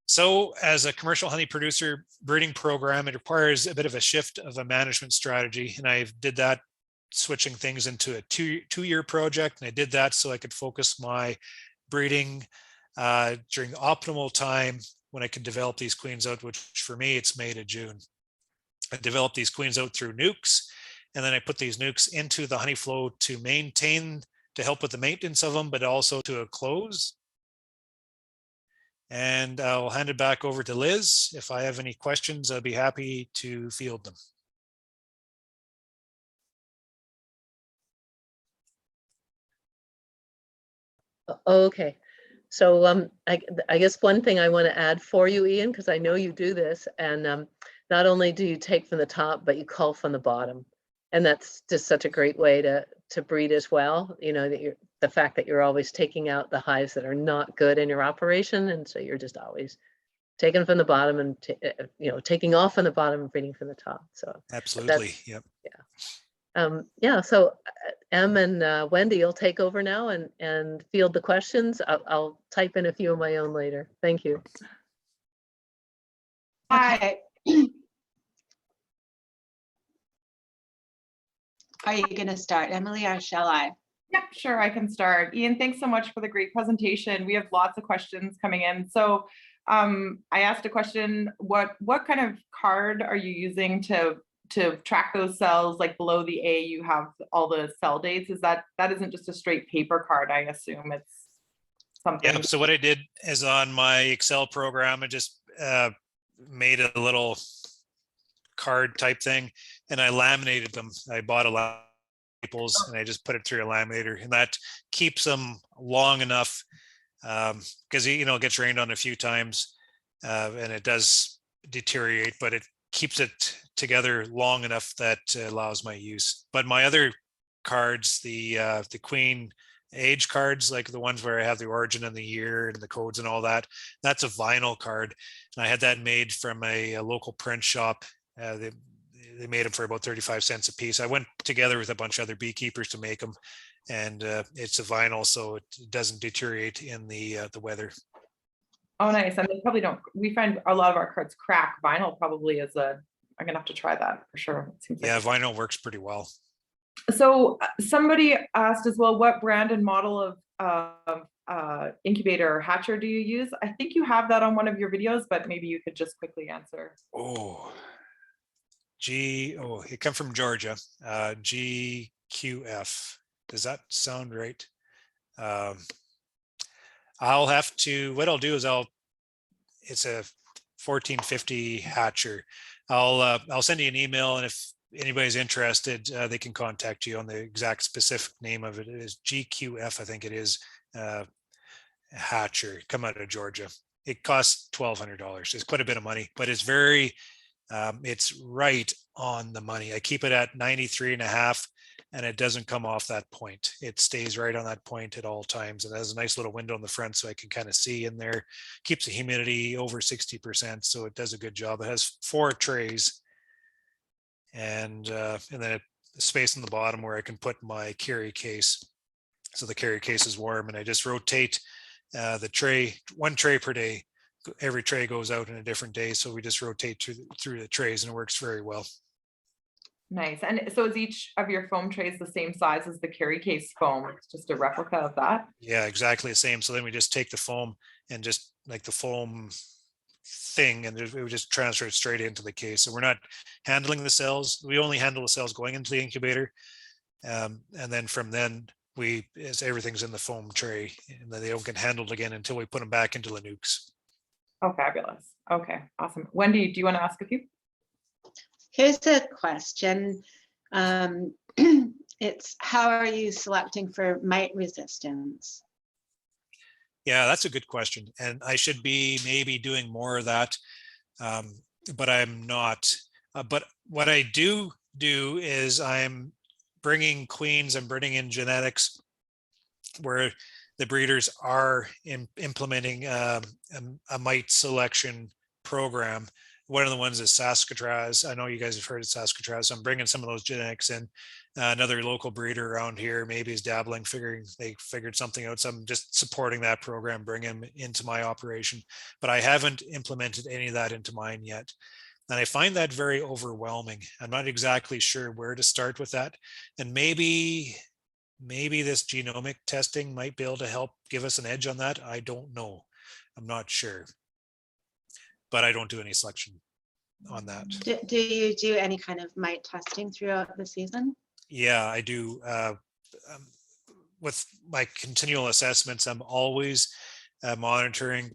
So as a commercial honey producer breeding program, it requires a bit of a shift of a management strategy. And I did that switching things into a two-year project. And I did that so I could focus my breeding during the optimal time when I could develop these queens out, which for me, it's May to June. I developed these queens out through nukes, and then I put these nukes into the honey flow to help with the maintenance of them, but also to a close. And I'll hand it back over to Liz. If I have any questions, I'll be happy to field them. Okay. So I guess one thing I want to add for you, Ian, because I know you do this, and not only do you take from the top, but you cull from the bottom. And that's just such a great way to breed as well. You know, that the fact that you're always taking out the hives that are not good in your operation. And so you're just always taking from the bottom and, taking off from the bottom and breeding from the top. So absolutely. Yep. Yeah. So Em and Wendy, you'll take over now and field the questions. I'll type in a few of my own later. Thank you. Hi. Are you going to start, Emily, or shall I? Yep, sure, I can start. Ian, thanks so much for the great presentation. We have lots of questions coming in. So I asked a question, what kind of card are you using to track those cells? Like below the A, you have all the cell dates. That isn't just a straight paper card, I assume it's something. Yeah, so what I did is on my Excel program, I just made a little card type thing, and I laminated them. I bought a labels and I just put it through a laminator, and that keeps them long enough because it gets rained on a few times and it does deteriorate, but it keeps it together long enough that allows my use. But my other cards, the queen age cards, like the ones where I have the origin and the year and the codes and all that, that's a vinyl card, and I had that made from a local print shop. They made them for about 35 cents a piece. I went together with a bunch of other beekeepers to make them, and it's a vinyl, so it doesn't deteriorate in the weather. Oh, nice. And they probably don't. We find a lot of our cards crack. Vinyl probably is I'm gonna have to try that for sure. It seems like vinyl works pretty well. So somebody asked as well, what brand and model of incubator or hatcher do you use? I think you have that on one of your videos, but maybe you could just quickly answer. It come from Georgia. GQF. Does that sound right? I'll have to. What I'll do is it's a 1450 hatcher. I'll send you an email, and if anybody's interested, they can contact you on the exact specific name of it. It is GQF, I think it is. Hatcher, come out of Georgia. It costs $1,200. It's quite a bit of money, but it's very. It's right on the money. I keep it at 93.5, and it doesn't come off that point. It stays right on that point at all times. It has a nice little window in the front so I can kind of see in there. Keeps the humidity over 60%, so it does a good job. It has 4 trays, and then a space in the bottom where I can put my carry case. So the carry case is warm, and I just rotate the tray, 1 tray per day. Every tray goes out in a different day, so we just rotate through the trays, and it works very well. Nice. And so is each of your foam trays the same size as the carry case foam? It's just a replica of that? Yeah, exactly the same. So then we just take the foam and just like the foam thing, and we would just transfer it straight into the case. So we're not handling the cells. We only handle the cells going into the incubator, and then from then everything's in the foam tray, and then they don't get handled again until we put them back into the nukes. Oh, fabulous. Okay, awesome. Wendy, do you want to ask a few? Here's a question. It's how are you selecting for mite resistance? Yeah, that's a good question. And I should be maybe doing more of that. but I'm not. But what I do is I'm bringing queens, I'm bringing in genetics where the breeders are implementing a mite selection program. One of the ones is Saskatraz. I know you guys have heard of Saskatraz. So I'm bringing some of those genetics in. Another local breeder around here maybe is dabbling, they figured something out. So I'm just supporting that program, bring them into my operation. But I haven't implemented any of that into mine yet. And I find that very overwhelming. I'm not exactly sure where to start with that. And maybe this genomic testing might be able to help give us an edge on that. I don't know. I'm not sure. But I don't do any selection on that. Do you do any kind of mite testing throughout the season? Yeah, I do. With my continual assessments, I'm always monitoring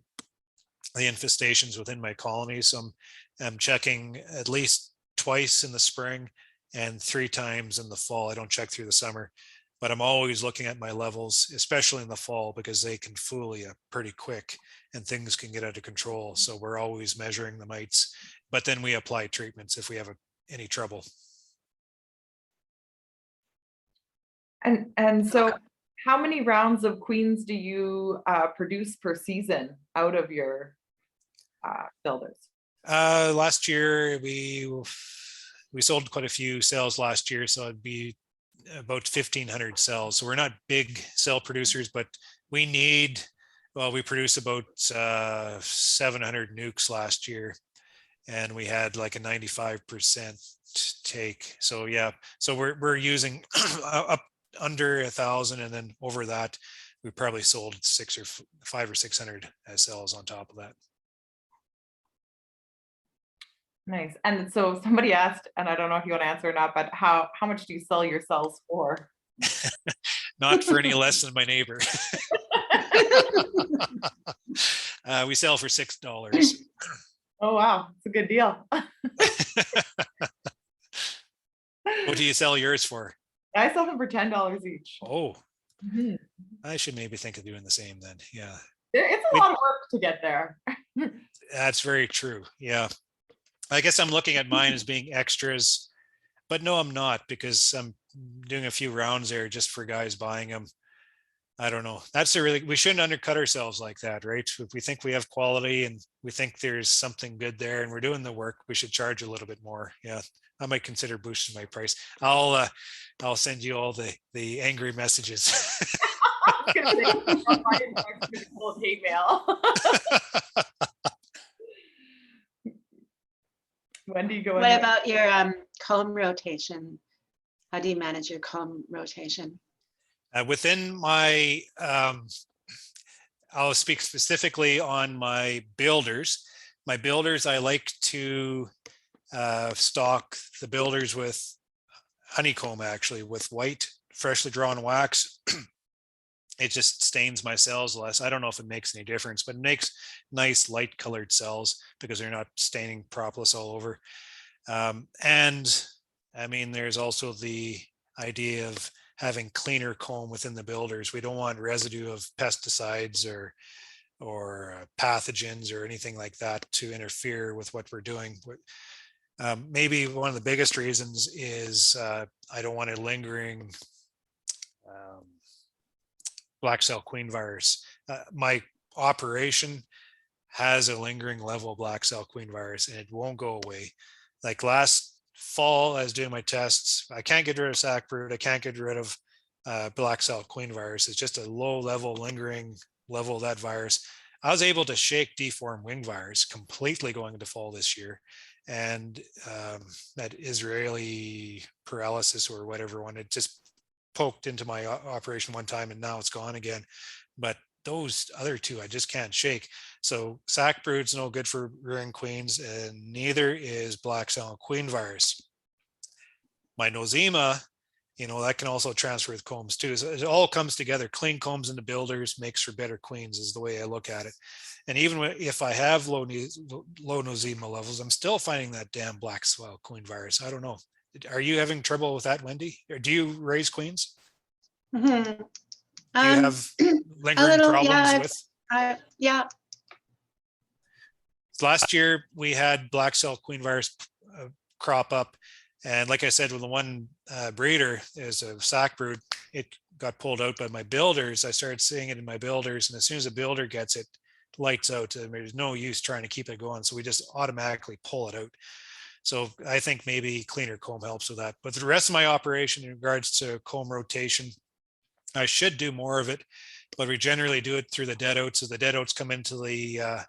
the infestations within my colonies. So I'm checking at least twice in the spring and 3 times in the fall. I don't check through the summer, but I'm always looking at my levels, especially in the fall, because they can fool you pretty quick and things can get out of control. So we're always measuring the mites, but then we apply treatments if we have any trouble. And so how many rounds of queens do you produce per season out of your builders? Last year we sold quite a few cells last year, so it'd be about 1,500 cells. So we're not big cell producers, but we produce about 700 nukes last year, and we had like a 95% take. So yeah, so we're using up under 1,000, and then over that we probably sold 500 or 600 cells on top of that. Nice. And so somebody asked, and I don't know if you want to answer or not, but how much do you sell your cells for? Not for any less than my neighbor. We sell for $6. Oh, wow. It's a good deal. What do you sell yours for? I sell them for $10 each. Oh, Mhm. I should maybe think of doing the same then. Yeah. It's a lot of work to get there. That's very true. Yeah. I guess I'm looking at mine as being extras, but no, I'm not, because I'm doing a few rounds there just for guys buying them. I don't know. We shouldn't undercut ourselves like that, right? If we think we have quality and we think there's something good there and we're doing the work, we should charge a little bit more. Yeah. I might consider boosting my price. I'll send you all the angry messages. Hate mail. Wendy, go ahead. What about your comb rotation? How do you manage your comb rotation? Within my, I'll speak specifically on my builders. My builders, I like to stock the builders with honeycomb, actually, with white freshly drawn wax. It just stains my cells less. I don't know if it makes any difference, but it makes nice light colored cells because they're not staining propolis all over. And I mean, there's also the idea of having cleaner comb within the builders. We don't want residue of pesticides or pathogens or anything like that to interfere with what we're doing. Maybe one of the biggest reasons is I don't want a lingering black cell queen virus. My operation has a lingering level of black cell queen virus and it won't go away. Like last fall, I was doing my tests. I can't get rid of sac brood. I can't get rid of black cell queen virus. It's just a low level lingering level of that virus. I was able to shake deformed wing virus completely going into fall this year. And that Israeli paralysis or whatever one, it just poked into my operation one time and now it's gone again. But those other two, I just can't shake. So sac brood's no good for rearing queens, and neither is black cell queen virus. My nosema, that can also transfer with combs too. So it all comes together. Clean combs in the builders makes for better queens is the way I look at it. And even if I have low nosema levels, I'm still finding that damn black cell queen virus. I don't know. Are you having trouble with that, Wendy? Or do you raise queens? Mm-hmm. Do you have lingering problems with? Yeah. last year we had black cell queen virus crop up. And like I said, with the one breeder is a sac brood, it got pulled out by my builders. I started seeing it in my builders. And as soon as a builder gets it, lights out, and there's no use trying to keep it going. So we just automatically pull it out. So I think maybe cleaner comb helps with that. But the rest of my operation in regards to comb rotation, I should do more of it, but we generally do it through the dead oats. So the dead oats come into the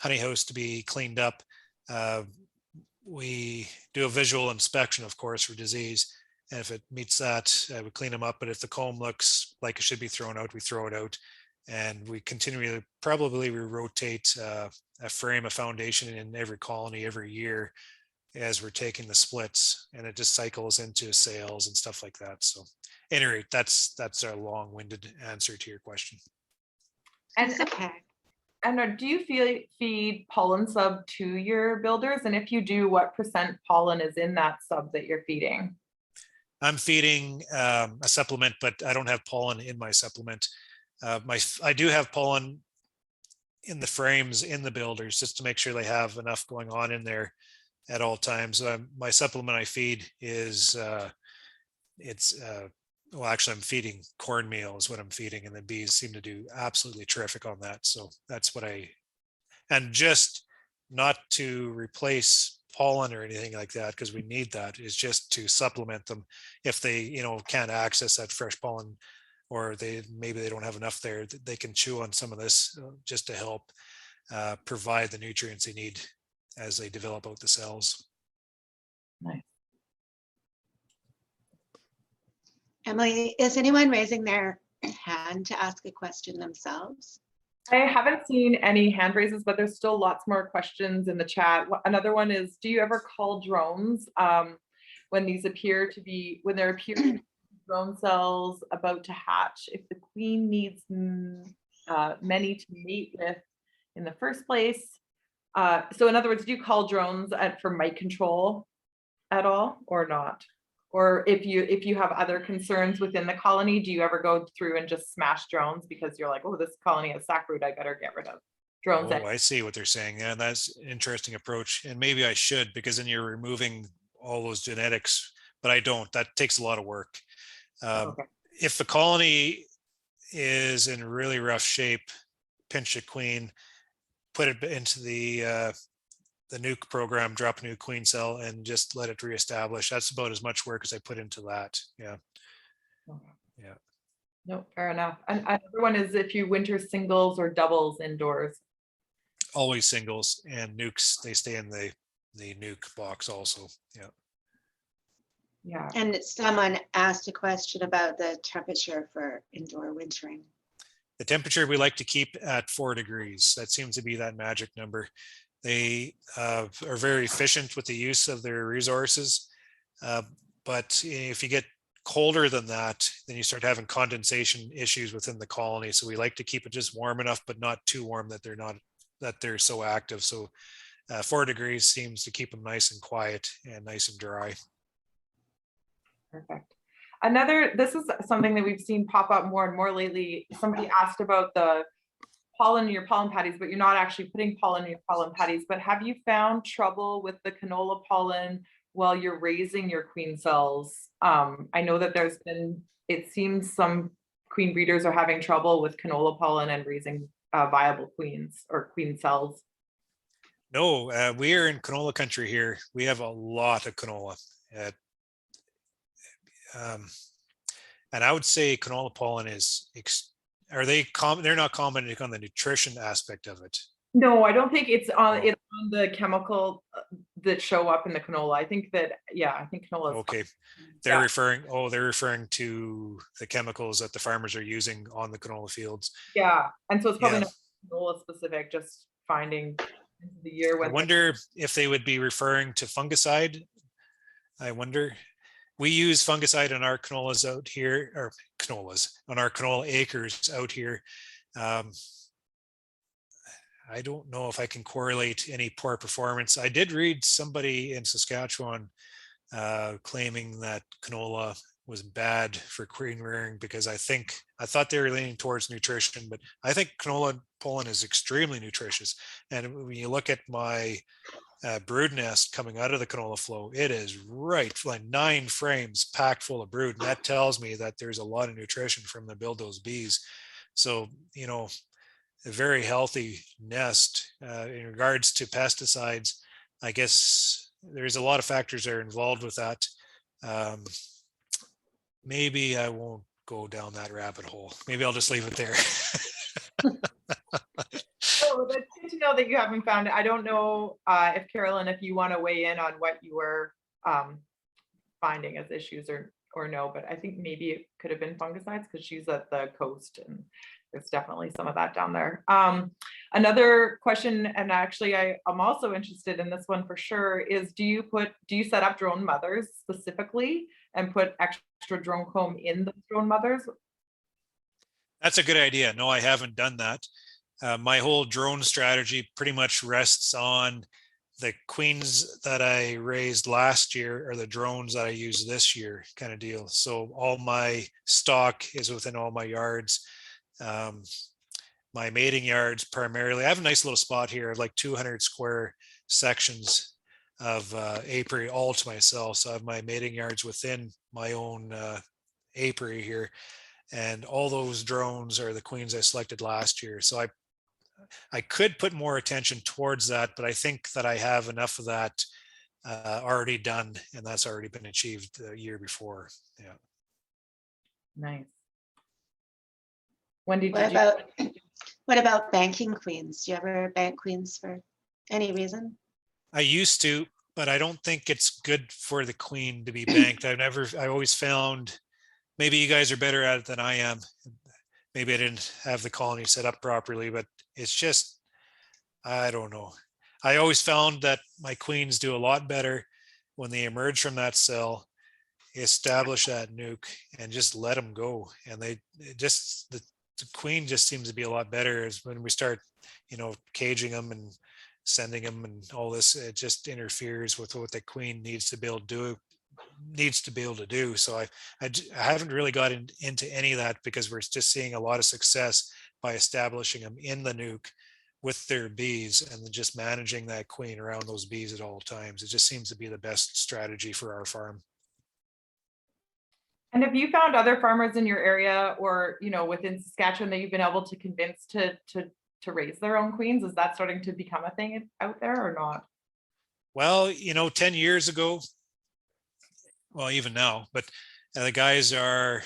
honey house to be cleaned up. We do a visual inspection, of course, for disease. And if it meets that, we clean them up. But if the comb looks like it should be thrown out, we throw it out. And we continually, probably we rotate a frame, a foundation in every colony every year as we're taking the splits, and it just cycles into sales and stuff like that. So anyway, that's a long-winded answer to your question. And It's okay. And do you feed pollen sub to your builders? And if you do, what % pollen is in that sub that you're feeding? I'm feeding a supplement, but I don't have pollen in my supplement. I do have pollen in the frames in the builders just to make sure they have enough going on in there at all times. My supplement I feed is well, actually I'm feeding cornmeal is what I'm feeding, and the bees seem to do absolutely terrific on that. So that's what and just not to replace pollen or anything like that, because we need that, is just to supplement them if they, can't access that fresh pollen, or maybe they don't have enough there, they can chew on some of this just to help provide the nutrients they need as they develop out the cells. Nice. Emily, is anyone raising their hand to ask a question themselves? I haven't seen any hand raises, but there's still lots more questions in the chat. Another one is, do you ever call drones when there appear drone cells about to hatch, if the queen needs many to mate with in the first place? So in other words, do you call drones for mite control at all or not? Or if you have other concerns within the colony, do you ever go through and just smash drones because you're like, oh, this colony has sackbrood, I better get rid of drones? Oh, I see what they're saying. Yeah, that's an interesting approach. And maybe I should, because then you're removing all those genetics, but I don't. That takes a lot of work. Okay. If the colony is in really rough shape, pinch a queen, put it into the nuke program, drop a new queen cell, and just let it reestablish. That's about as much work as I put into that. Yeah. Okay. Yeah. No, fair enough. And another one is if you winter singles or doubles indoors. Always singles, and nukes, they stay in the nuke box also. Yeah. Yeah. And someone asked a question about the temperature for indoor wintering. The temperature we like to keep at 4 degrees. That seems to be that magic number. They are very efficient with the use of their resources. But if you get colder than that, then you start having condensation issues within the colony. So we like to keep it just warm enough, but not too warm that they're so active. So 4 degrees seems to keep them nice and quiet and nice and dry. Perfect. This is something that we've seen pop up more and more lately. Somebody asked about the pollen in your pollen patties, but you're not actually putting pollen in your pollen patties. But have you found trouble with the canola pollen while you're raising your queen cells? I know that it seems some queen breeders are having trouble with canola pollen and raising viable queens or queen cells. No, we are in canola country here. We have a lot of canola. And I would say canola pollen is, they're not commenting on the nutrition aspect of it. No, I don't think it's on the chemical that show up in the canola. I think canola is okay. They're referring to the chemicals that the farmers are using on the canola fields. Yeah, and so it's probably not canola specific, just finding the year when. I wonder if they would be referring to fungicide. I wonder. We use fungicide on our canolas out here, or on our canola acres out here. I don't know if I can correlate any poor performance. I did read somebody in Saskatchewan claiming that canola was bad for queen rearing, because I thought they were leaning towards nutrition, but I think canola pollen is extremely nutritious. And when you look at my brood nest coming out of the canola flow, it is right like 9 frames packed full of brood. And that tells me that there's a lot of nutrition from the build those bees. So, you know, a very healthy nest. In regards to pesticides, I guess there's a lot of factors that are involved with that. Maybe I won't go down that rabbit hole. Maybe I'll just leave it there. Oh, that's good to know that you haven't found it. I don't know if Carolyn, if you want to weigh in on what you were finding as issues or no, but I think maybe it could have been fungicides because she's at the coast and there's definitely some of that down there. Another question, and actually I'm also interested in this one for sure, is do you set up drone mothers specifically and put extra drone comb in the drone mothers? That's a good idea. No, I haven't done that. My whole drone strategy pretty much rests on the queens that I raised last year or the drones that I use this year kind of deal. So all my stock is within all my yards. My mating yards primarily, I have a nice little spot here of like 200 square sections of apiary all to myself. So I have my mating yards within my own apiary here. And all those drones are the queens I selected last year. So I could put more attention towards that, but I think that I have enough of that already done, and that's already been achieved the year before. Yeah. Nice. Wendy, what about banking queens? Do you ever bank queens for any reason? I used to, but I don't think it's good for the queen to be banked. I always found, maybe you guys are better at it than I am. Maybe I didn't have the colony set up properly, but it's just, I don't know. I always found that my queens do a lot better when they emerge from that cell, establish that nuke, and just let them go. And the queen just seems to be a lot better as when we start, you know, caging them and sending them and all this, it just interferes with what the queen needs to be able to do. So I haven't really got into any of that because we're just seeing a lot of success by establishing them in the nuke with their bees and just managing that queen around those bees at all times. It just seems to be the best strategy for our farm. And have you found other farmers in your area or, you know, within Saskatchewan that you've been able to convince to raise their own queens? Is that starting to become a thing out there or not? Well, you know, 10 years ago, well, even now, but the guys there's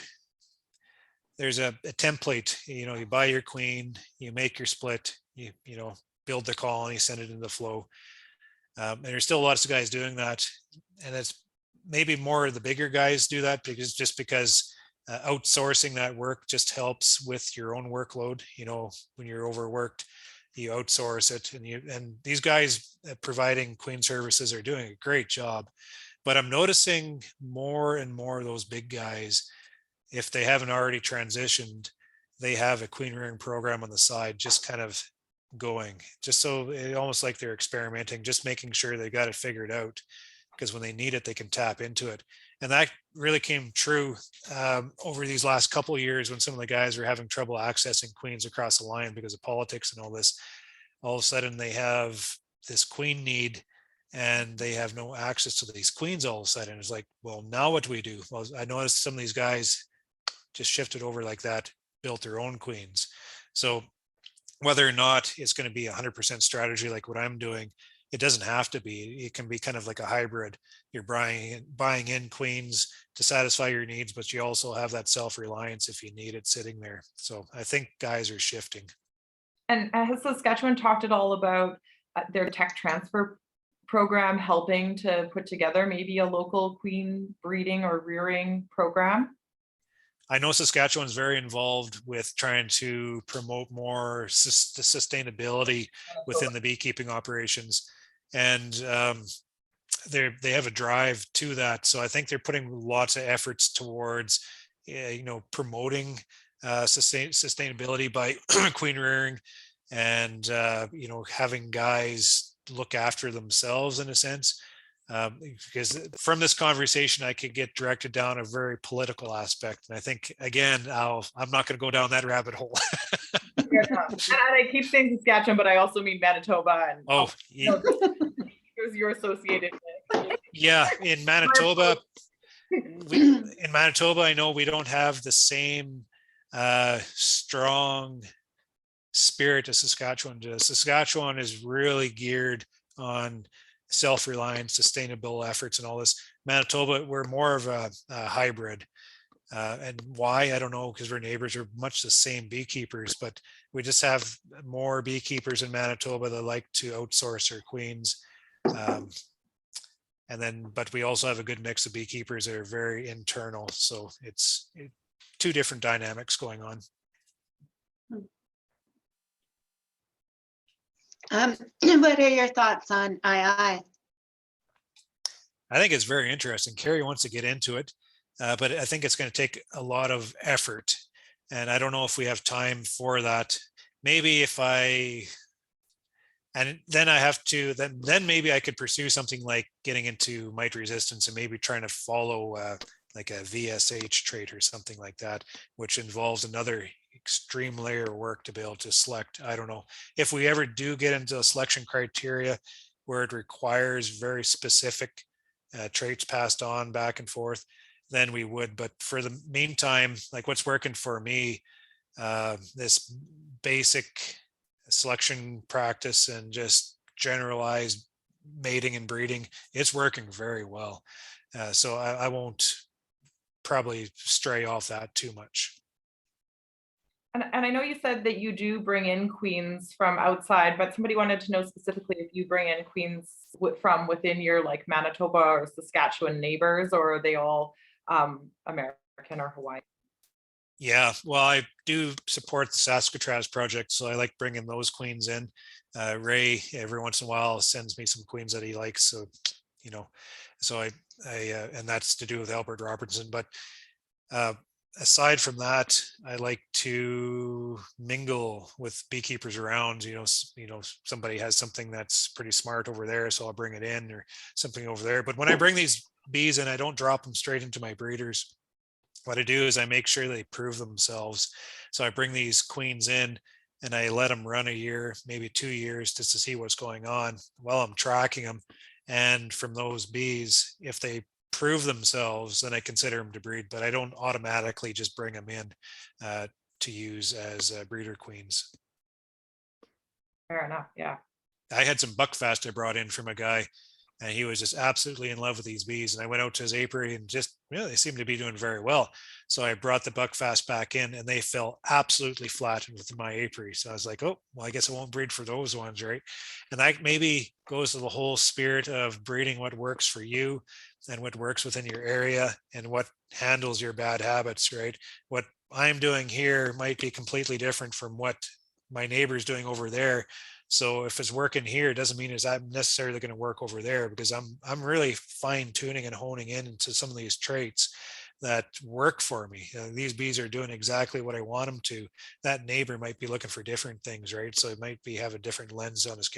a template, you know, you buy your queen, you make your split, you know, build the colony, send it into the flow. And there's still lots of guys doing that. And it's maybe more of the bigger guys do that because outsourcing that work just helps with your own workload. You know, when you're overworked, you outsource it, and these guys providing queen services are doing a great job. But I'm noticing more and more of those big guys, if they haven't already transitioned, they have a queen rearing program on the side, just kind of going, just so it almost like they're experimenting, just making sure they got it figured out, because when they need it, they can tap into it. And that really came true over these last couple of years when some of the guys were having trouble accessing queens across the line because of politics and all this. All of a sudden they have this queen need and they have no access to these queens all of a sudden. It's like, well, now what do we do? Well, I noticed some of these guys just shifted over like that, built their own queens. So whether or not it's going to be 100% strategy like what I'm doing, it doesn't have to be. It can be kind of like a hybrid. You're buying in queens to satisfy your needs, but you also have that self-reliance if you need it sitting there. So I think guys are shifting. And has Saskatchewan talked at all about their tech transfer program helping to put together maybe a local queen breeding or rearing program? I know Saskatchewan's very involved with trying to promote more sustainability within the beekeeping operations. And they have a drive to that. So I think they're putting lots of efforts towards, you know, promoting sustainability by queen rearing and, you know, having guys look after themselves in a sense. because from this conversation, I could get directed down a very political aspect. And I think, again, I'm not going to go down that rabbit hole. And I keep saying Saskatchewan, but I also mean Manitoba. And Oh, yeah. You're associated with. Yeah, in Manitoba, I know we don't have the same strong spirit as Saskatchewan does. Saskatchewan is really geared on self-reliance, sustainable efforts, and all this. Manitoba, we're more of a hybrid. And why, I don't know, because we're neighbors, we're much the same beekeepers, but we just have more beekeepers in Manitoba that like to outsource their queens. But we also have a good mix of beekeepers that are very internal. So it's two different dynamics going on. What are your thoughts on II? I think it's very interesting. Carrie wants to get into it, but I think it's going to take a lot of effort. And I don't know if we have time for that. Maybe then I have to, then maybe I could pursue something like getting into mite resistance and maybe trying to follow like a VSH trait or something like that, which involves another extreme layer of work to be able to select. I don't know if we ever do get into a selection criteria where it requires very specific traits passed on back and forth, then we would. But for the meantime, like what's working for me, this basic selection practice and just generalized mating and breeding, it's working very well. So I won't probably stray off that too much. And I know you said that you do bring in queens from outside, but somebody wanted to know specifically if you bring in queens from within your like Manitoba or Saskatchewan neighbors, or are they all American or Hawaii? Yeah, well, I do support the Saskatraz project, so I like bringing those queens in. Ray, every once in a while, sends me some queens that he likes. So, you know, so I and that's to do with Albert Robertson. But aside from that, I like to mingle with beekeepers around. You know, somebody has something that's pretty smart over there, so I'll bring it in, or something over there. But when I bring these bees in, I don't drop them straight into my breeders. What I do is I make sure they prove themselves. So I bring these queens in and I let them run a year, maybe 2 years, just to see what's going on while I'm tracking them. And from those bees, if they prove themselves, then I consider them to breed, but I don't automatically just bring them in to use as breeder queens. Fair enough. Yeah. I had some buckfast I brought in from a guy, and he was just absolutely in love with these bees. And I went out to his apiary and just, they seem to be doing very well. So I brought the buckfast back in and they fell absolutely flat with my apiary. So I was like, oh, well, I guess I won't breed for those ones, right? And that maybe goes to the whole spirit of breeding what works for you and what works within your area and what handles your bad habits, right? What I'm doing here might be completely different from what my neighbor's doing over there. So if it's working here, it doesn't mean it's necessarily going to work over there, because I'm really fine tuning and honing in into some of these traits that work for me. These bees are doing exactly what I want them to. That neighbor might be looking for different things, right? So it might be have a different lens on his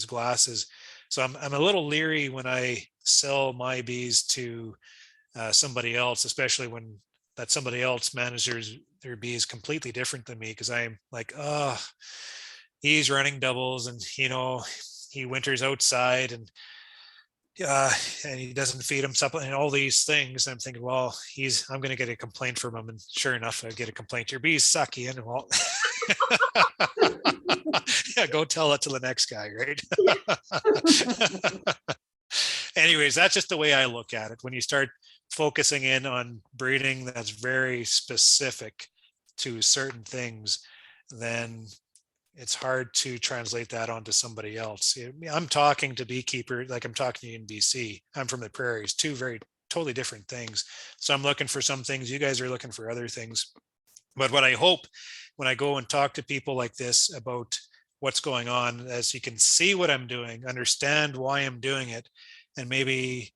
glasses. So I'm a little leery when I sell my bees to somebody else, especially when that somebody else manages their bees completely different than me, because I'm like, oh, he's running doubles and he winters outside and he doesn't feed him supplement and all these things. I'm thinking, well, I'm going to get a complaint from him, and sure enough, I get a complaint. Your bees suck, Ian. Well, yeah, go tell it to the next guy, right? Anyways, that's just the way I look at it. When you start focusing in on breeding that's very specific to certain things, then it's hard to translate that onto somebody else. I'm talking to beekeepers like I'm talking to you in BC. I'm from the prairies, two very totally different things. So I'm looking for some things. You guys are looking for other things. But what I hope when I go and talk to people like this about what's going on, as you can see what I'm doing, understand why I'm doing it, and maybe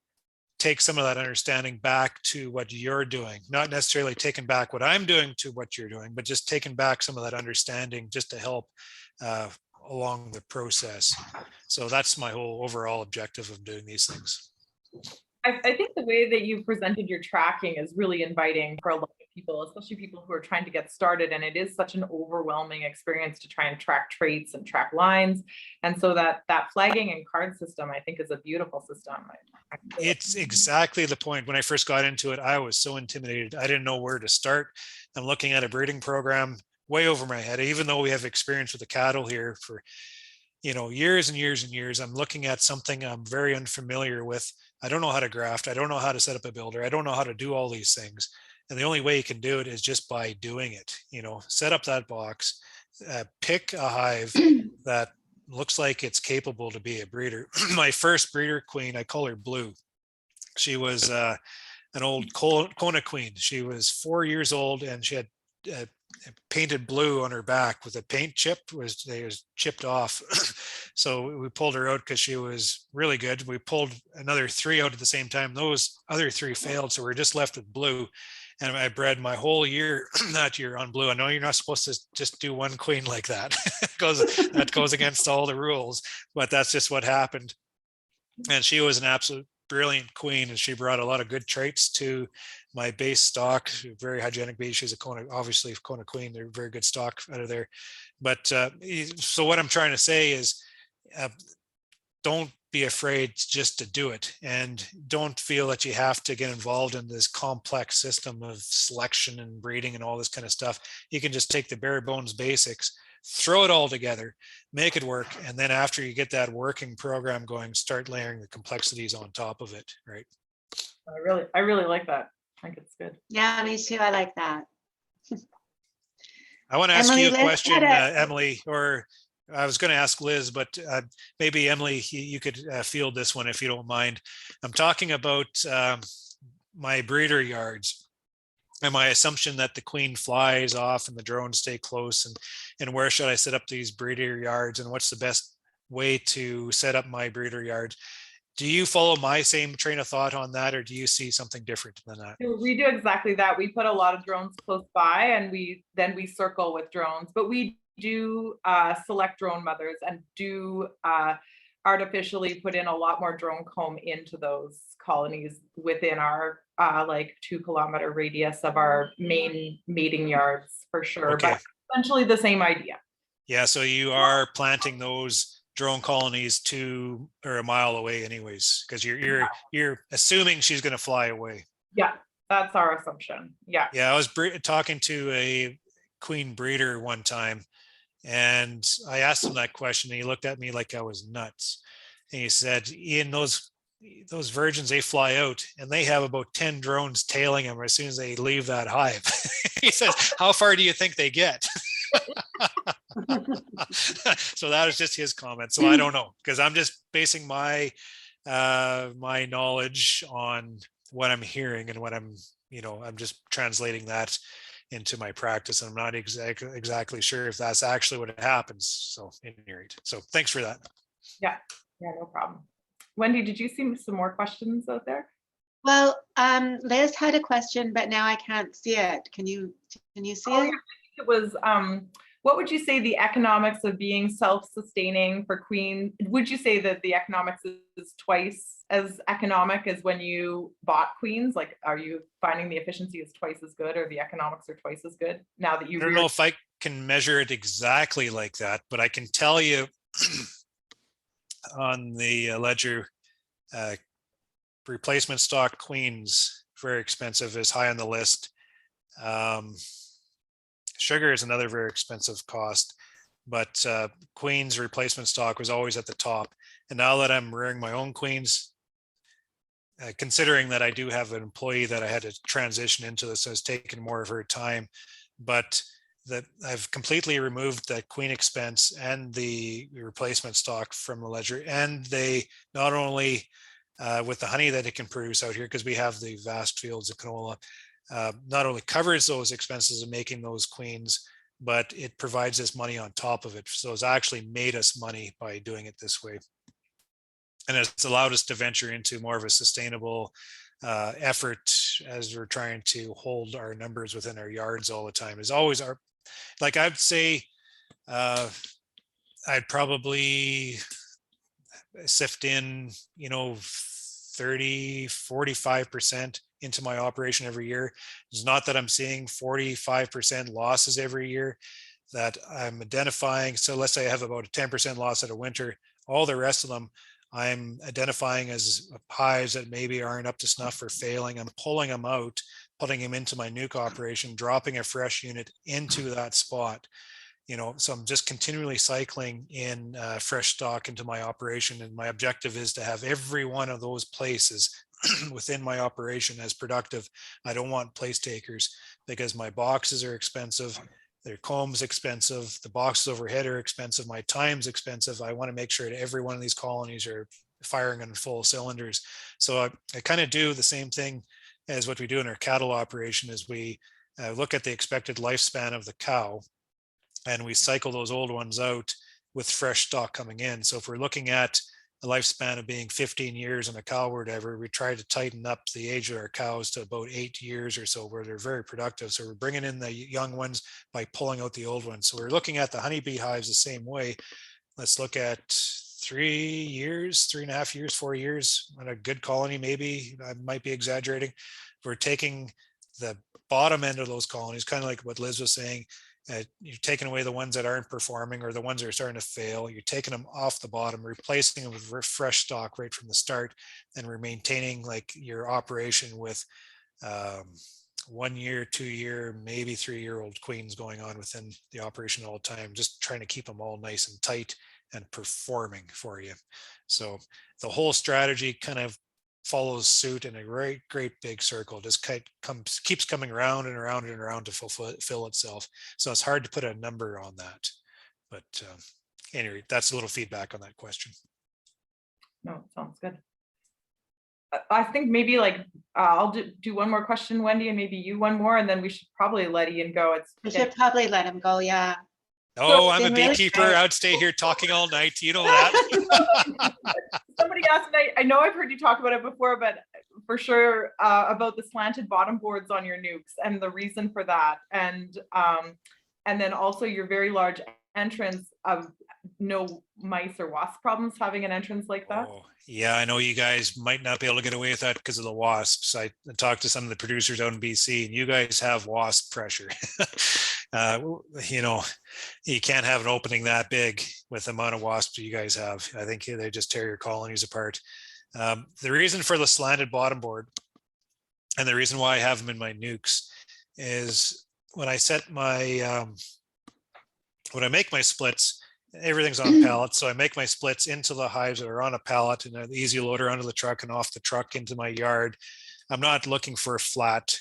take some of that understanding back to what you're doing, not necessarily taking back what I'm doing to what you're doing, but just taking back some of that understanding just to help along the process. So that's my whole overall objective of doing these things. I think the way that you presented your tracking is really inviting for a lot of people, especially people who are trying to get started. And it is such an overwhelming experience to try and track traits and track lines. And so that flagging and card system, I think, is a beautiful system. It's exactly the point. When I first got into it, I was so intimidated. I didn't know where to start. I'm looking at a breeding program way over my head, even though we have experience with the cattle here for, years and years and years. I'm looking at something I'm very unfamiliar with. I don't know how to graft. I don't know how to set up a builder. I don't know how to do all these things. And the only way you can do it is just by doing it. Set up that box, pick a hive that looks like it's capable to be a breeder. My first breeder queen, I call her Blue. She was an old Kona queen. She was 4 years old, and she had painted blue on her back with a paint chip. They was chipped off. So we pulled her out because she was really good. We pulled another 3 out at the same time. Those other 3 failed, so we're just left with Blue. And I bred my whole year that year on Blue. I know you're not supposed to just do one queen like that. That goes against all the rules, but that's just what happened. And she was an absolute brilliant queen, and she brought a lot of good traits to my base stock. Very hygienic bee. She's a Kona queen. They're very good stock out of there. But so what I'm trying to say is, don't be afraid just to do it, and don't feel that you have to get involved in this complex system of selection and breeding and all this kind of stuff. You can just take the bare bones basics, throw it all together, make it work, and then after you get that working program going, start layering the complexities on top of it. Right? I really like that. I think it's good. Yeah, me too. I like that. I want to ask you a Liz question, had Emily, or I was going to ask Liz, but maybe Emily, you could field this one if you don't mind. I'm talking about my breeder yards and my assumption that the queen flies off and the drones stay close, and where should I set up these breeder yards, and what's the best way to set up my breeder yards? Do you follow my same train of thought on that, or do you see something different than that? We do exactly that. We put a lot of drones close by, and we circle with drones, but we do select drone mothers and do artificially put in a lot more drone comb into those colonies within our like 2 kilometer radius of our main mating yards, for sure. Okay. But essentially the same idea. Yeah, so you are planting those drone colonies 2 or a mile away anyways, because you're assuming she's going to fly away. Yeah, that's our assumption. Yeah. Yeah, I was talking to a queen breeder one time, and I asked him that question, and he looked at me like I was nuts. And he said, Ian, those virgins, they fly out, and they have about 10 drones tailing them as soon as they leave that hive. He says, how far do you think they get? So that was just his comment. So I don't know, because I'm just basing my my knowledge on what I'm hearing and what I'm just translating that into my practice. I'm not exactly sure if that's actually what happens. So so thanks for that. Yeah, no problem. Wendy, did you see some more questions out there? Well, Liz had a question, but now I can't see it. Can you see it? Yeah, I think it was, what would you say the economics of being self-sustaining for queen? Would you say that the economics is twice as economic as when you bought queens? Like, are you finding the efficiency is twice as good, or the economics are twice as good now that you? I don't know if I can measure it exactly like that, but I can tell you on the ledger, replacement stock queens, very expensive, is high on the list. Sugar is another very expensive cost, but queens replacement stock was always at the top. And now that I'm rearing my own queens, considering that I do have an employee that I had to transition into this, so it's taken more of her time, but that I've completely removed the queen expense and the replacement stock from the ledger. And they not only with the honey that it can produce out here, because we have the vast fields of canola, not only covers those expenses of making those queens, but it provides us money on top of it. So it's actually made us money by doing it this way. And it's allowed us to venture into more of a sustainable effort as we're trying to hold our numbers within our yards all the time. Is always our, like I'd say, I'd probably sift in, 30, 45% into my operation every year. It's not that I'm seeing 45% losses every year, that I'm identifying. So let's say I have about a 10% loss at a winter, all the rest of them I'm identifying as hives that maybe aren't up to snuff or failing. I'm pulling them out, putting them into my nuke operation, dropping a fresh unit into that spot. So I'm just continually cycling in fresh stock into my operation. And my objective is to have every one of those places within my operation as productive. I don't want place takers, because my boxes are expensive. Their comb's expensive. The boxes overhead are expensive. My time's expensive. I want to make sure that every one of these colonies are firing on full cylinders. So I kind of do the same thing as what we do in our cattle operation, is we look at the expected lifespan of the cow, and we cycle those old ones out with fresh stock coming in. So if we're looking at a lifespan of being 15 years on a cow or whatever, we try to tighten up the age of our cows to about 8 years or so, where they're very productive. So we're bringing in the young ones by pulling out the old ones. So we're looking at the honeybee hives the same way. Let's look at 3 years, 3.5 years, 4 years on a good colony. Maybe I might be exaggerating. We're taking the bottom end of those colonies, kind of like what Liz was saying. You're taking away the ones that aren't performing, or the ones that are starting to fail. You're taking them off the bottom, replacing them with fresh stock right from the start, and we're maintaining like your operation with 1 year, 2 year, maybe 3-year-old queens going on within the operation all the time, just trying to keep them all nice and tight and performing for you. So the whole strategy kind of follows suit in a great big circle. Just keeps coming around and around and around to fulfill itself. So it's hard to put a number on that. But anyway, that's a little feedback on that question. No, sounds good. I think maybe I'll do one more question, Wendy, and maybe you one more, and then we should probably let Ian go. We should probably let him go. Yeah. Oh, I'm a really beekeeper. great. I'd stay here talking all night. You know that. Somebody asked, and I know I've heard you talk about it before, but for sure about the slanted bottom boards on your nukes and the reason for that, and then also your very large entrance of no mice or wasp problems having an entrance like that. Oh, yeah, I know you guys might not be able to get away with that because of the wasps. I talked to some of the producers out in BC, and you guys have wasp pressure. You can't have an opening that big with the amount of wasps you guys have. I think they just tear your colonies apart. The reason for the slanted bottom board, and the reason why I have them in my nukes, is when I set my when I make my splits, everything's on pallets. So I make my splits into the hives that are on a pallet, and an easy loader onto the truck and off the truck into my yard. I'm not looking for flat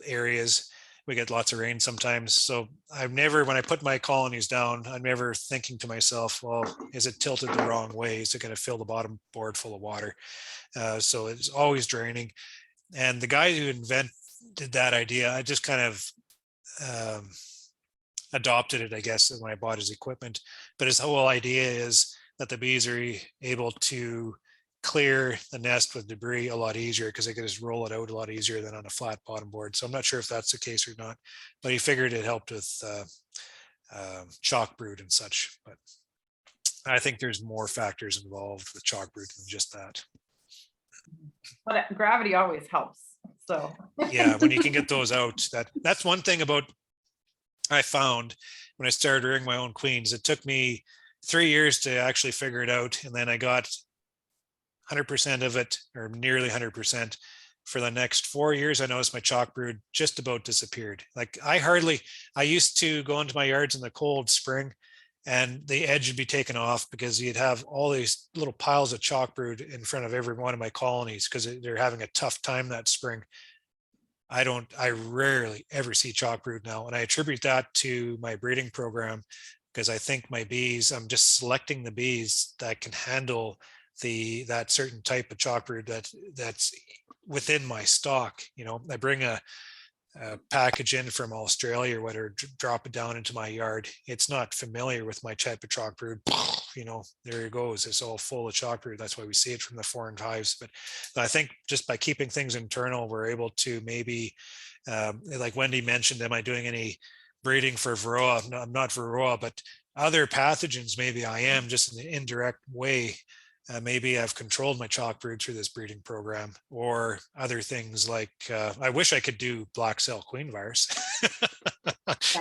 areas. We get lots of rain sometimes. So I've never, when I put my colonies down, I'm never thinking to myself, well, is it tilted the wrong way? Is it going to fill the bottom board full of water? So it's always draining. And the guy who invented that idea, I just kind of adopted it, I guess, when I bought his equipment. But his whole idea is that the bees are able to clear the nest with debris a lot easier, because they can just roll it out a lot easier than on a flat bottom board. So I'm not sure if that's the case or not, but he figured it helped with chalk brood and such. But I think there's more factors involved with chalk brood than just that. But gravity always helps. So yeah, when you can get those out, that's one thing about I found when I started rearing my own queens. It took me 3 years to actually figure it out, and then I got 100% of it, or nearly 100%. For the next 4 years, I noticed my chalk brood just about disappeared. Like I used to go into my yards in the cold spring, and the edge would be taken off because you'd have all these little piles of chalk brood in front of every one of my colonies because they're having a tough time that spring. I rarely ever see chalk brood now. And I attribute that to my breeding program, because I think my bees, I'm just selecting the bees that can handle that certain type of chalk brood that's within my stock. I bring a package in from Australia or whatever, drop it down into my yard. It's not familiar with my type of chalk brood. There it goes. It's all full of chalk brood. That's why we see it from the foreign hives. But I think just by keeping things internal, we're able to maybe, like Wendy mentioned, am I doing any breeding for Varroa? No, I'm not Varroa, but other pathogens, maybe I am just in an indirect way. Maybe I've controlled my chalk brood through this breeding program, or other things like I wish I could do black cell queen virus,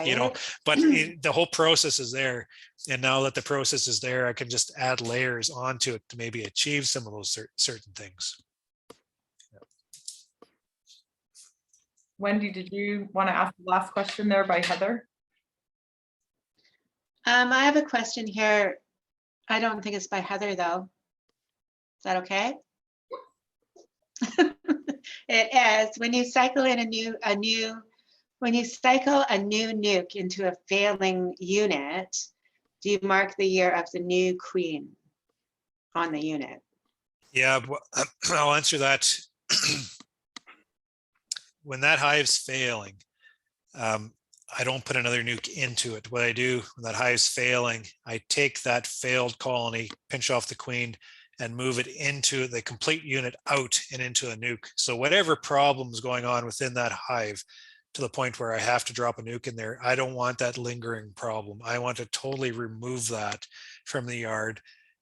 you know, Right? but the whole process is there. And now that the process is there, I can just add layers onto it to maybe achieve some of those certain things. Wendy, did you want to ask the last question there by Heather? I have a question here. I don't think it's by Heather though. Is that okay? It is. When you cycle in when you cycle a new nuke into a failing unit, do you mark the year of the new queen on the unit? Yeah, I'll answer that. When that hive's failing, I don't put another nuke into it. What I do when that hive's failing, I take that failed colony, pinch off the queen, and move it into the complete unit out and into a nuke. So whatever problem's going on within that hive, to the point where I have to drop a nuke in there, I don't want that lingering problem. I want to totally remove that from the yard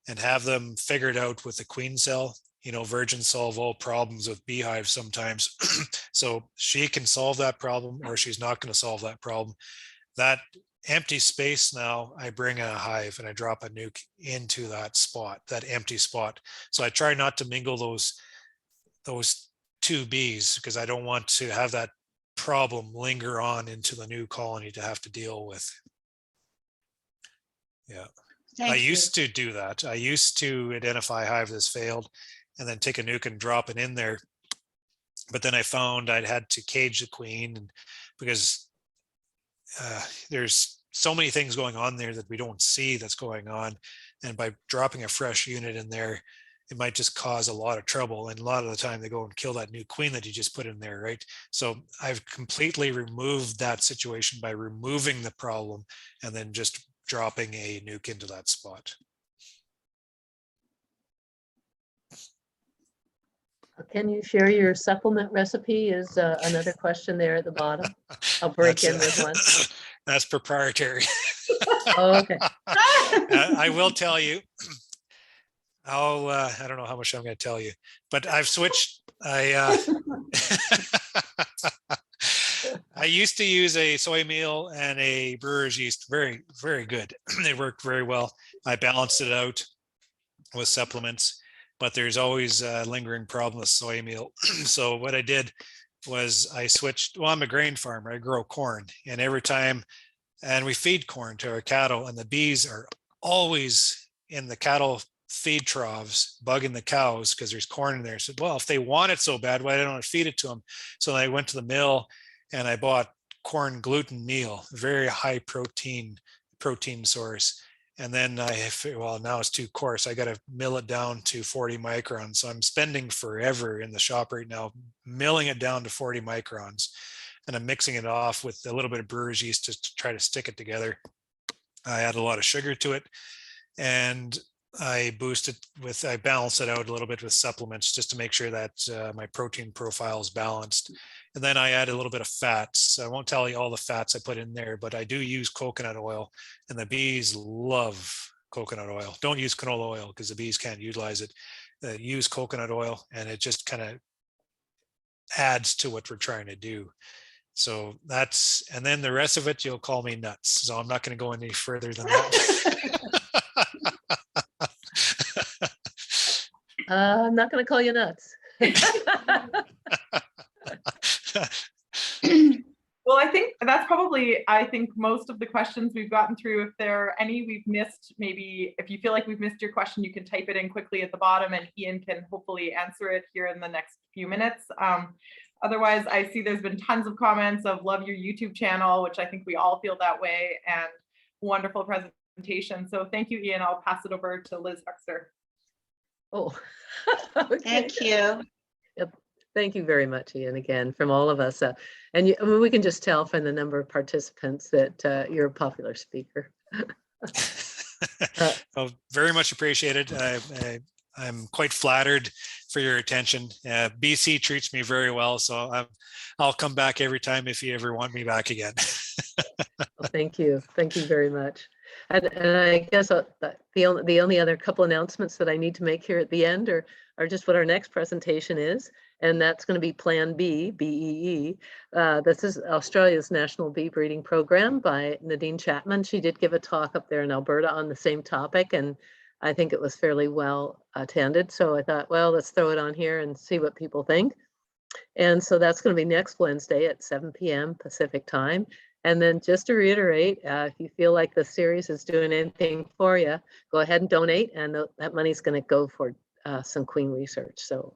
and have them figured out with the queen cell. You know, virgins solve all problems with beehives sometimes. So she can solve that problem, or she's not going to solve that problem. That empty space, now I bring in a hive and I drop a nuke into that spot, that empty spot. So I try not to mingle those two bees, because I don't want to have that problem linger on into the new colony to have to deal with. Yeah. I used to do that. I used to identify a hive that's failed and then take a nuke and drop it in there. But then I found I'd had to cage the queen, and because there's so many things going on there that we don't see that's going on. And by dropping a fresh unit in there, it might just cause a lot of trouble. And a lot of the time they go and kill that new queen that you just put in there, right? So I've completely removed that situation by removing the problem and then just dropping a nuke into that spot. Can you share your supplement recipe is another question there at the bottom. I'll break in with one. That's proprietary. Oh, okay. I will tell you. I don't know how much I'm going to tell you, but I've switched. I used to use a soy meal and a brewer's yeast. Very, very good. They worked very well. I balanced it out with supplements, but there's always a lingering problem with soy meal. So what I did was I switched. Well, I'm a grain farmer. I grow corn, and every time, and we feed corn to our cattle, and the bees are always in the cattle feed troughs bugging the cows because there's corn in there. I said, well, if they want it so bad, why don't I feed it to them? So I went to the mill and I bought corn gluten meal, very high protein source. And then well, now it's too coarse. I got to mill it down to 40 microns. So I'm spending forever in the shop right now, milling it down to 40 microns. And I'm mixing it off with a little bit of brewer's yeast to try to stick it together. I add a lot of sugar to it. And I balance it out a little bit with supplements just to make sure that my protein profile is balanced. And then I add a little bit of fats. I won't tell you all the fats I put in there, but I do use coconut oil, and the bees love coconut oil. Don't use canola oil because the bees can't utilize it. Use coconut oil, and it just kind of adds to what we're trying to do. So and then the rest of it, you'll call me nuts. So I'm not going to go any further than that. I'm not going to call you nuts. Well, I think that's probably, most of the questions we've gotten through. If there are any we've missed, maybe if you feel like we've missed your question, you can type it in quickly at the bottom and Ian can hopefully answer it here in the next few minutes. Otherwise, I see there's been tons of comments of love your YouTube channel, which I think we all feel that way, and wonderful presentation. So thank you, Ian. I'll pass it over to Liz Huxter. Oh, okay. Thank you. Yep. Thank you very much, Ian, again, from all of us. And I mean, we can just tell from the number of participants that you're a popular speaker. Well, very much appreciated. I'm quite flattered for your attention. BC treats me very well, so I'll come back every time if you ever want me back again. Well, thank you. Thank you very much. And I guess the only other couple announcements that I need to make here at the end are just what our next presentation is. And that's going to be Plan B, BEE. This is Australia's National Bee Breeding Program by Nadine Chapman. She did give a talk up there in Alberta on the same topic, and I think it was fairly well attended. So I thought, well, let's throw it on here and see what people think. And so that's going to be next Wednesday at 7 p.m. Pacific time. And then just to reiterate, if you feel like the series is doing anything for you, go ahead and donate, and that money's going to go for some queen research. So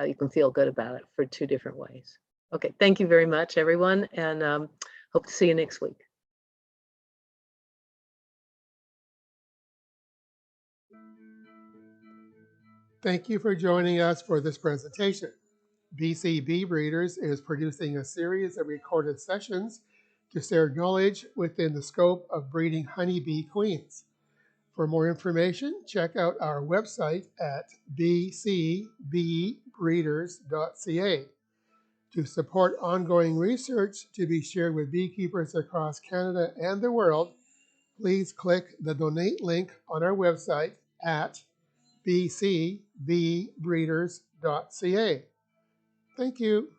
you can feel good about it for 2 different ways. Okay, thank you very much, everyone, and hope to see you next week. Thank you for joining us for this presentation. BC Bee Breeders is producing a series of recorded sessions to share knowledge within the scope of breeding honeybee queens. For more information, check out our website at bcbeebreeders.ca. To support ongoing research to be shared with beekeepers across Canada and the world, please click the donate link on our website at bcbeebreeders.ca. Thank you.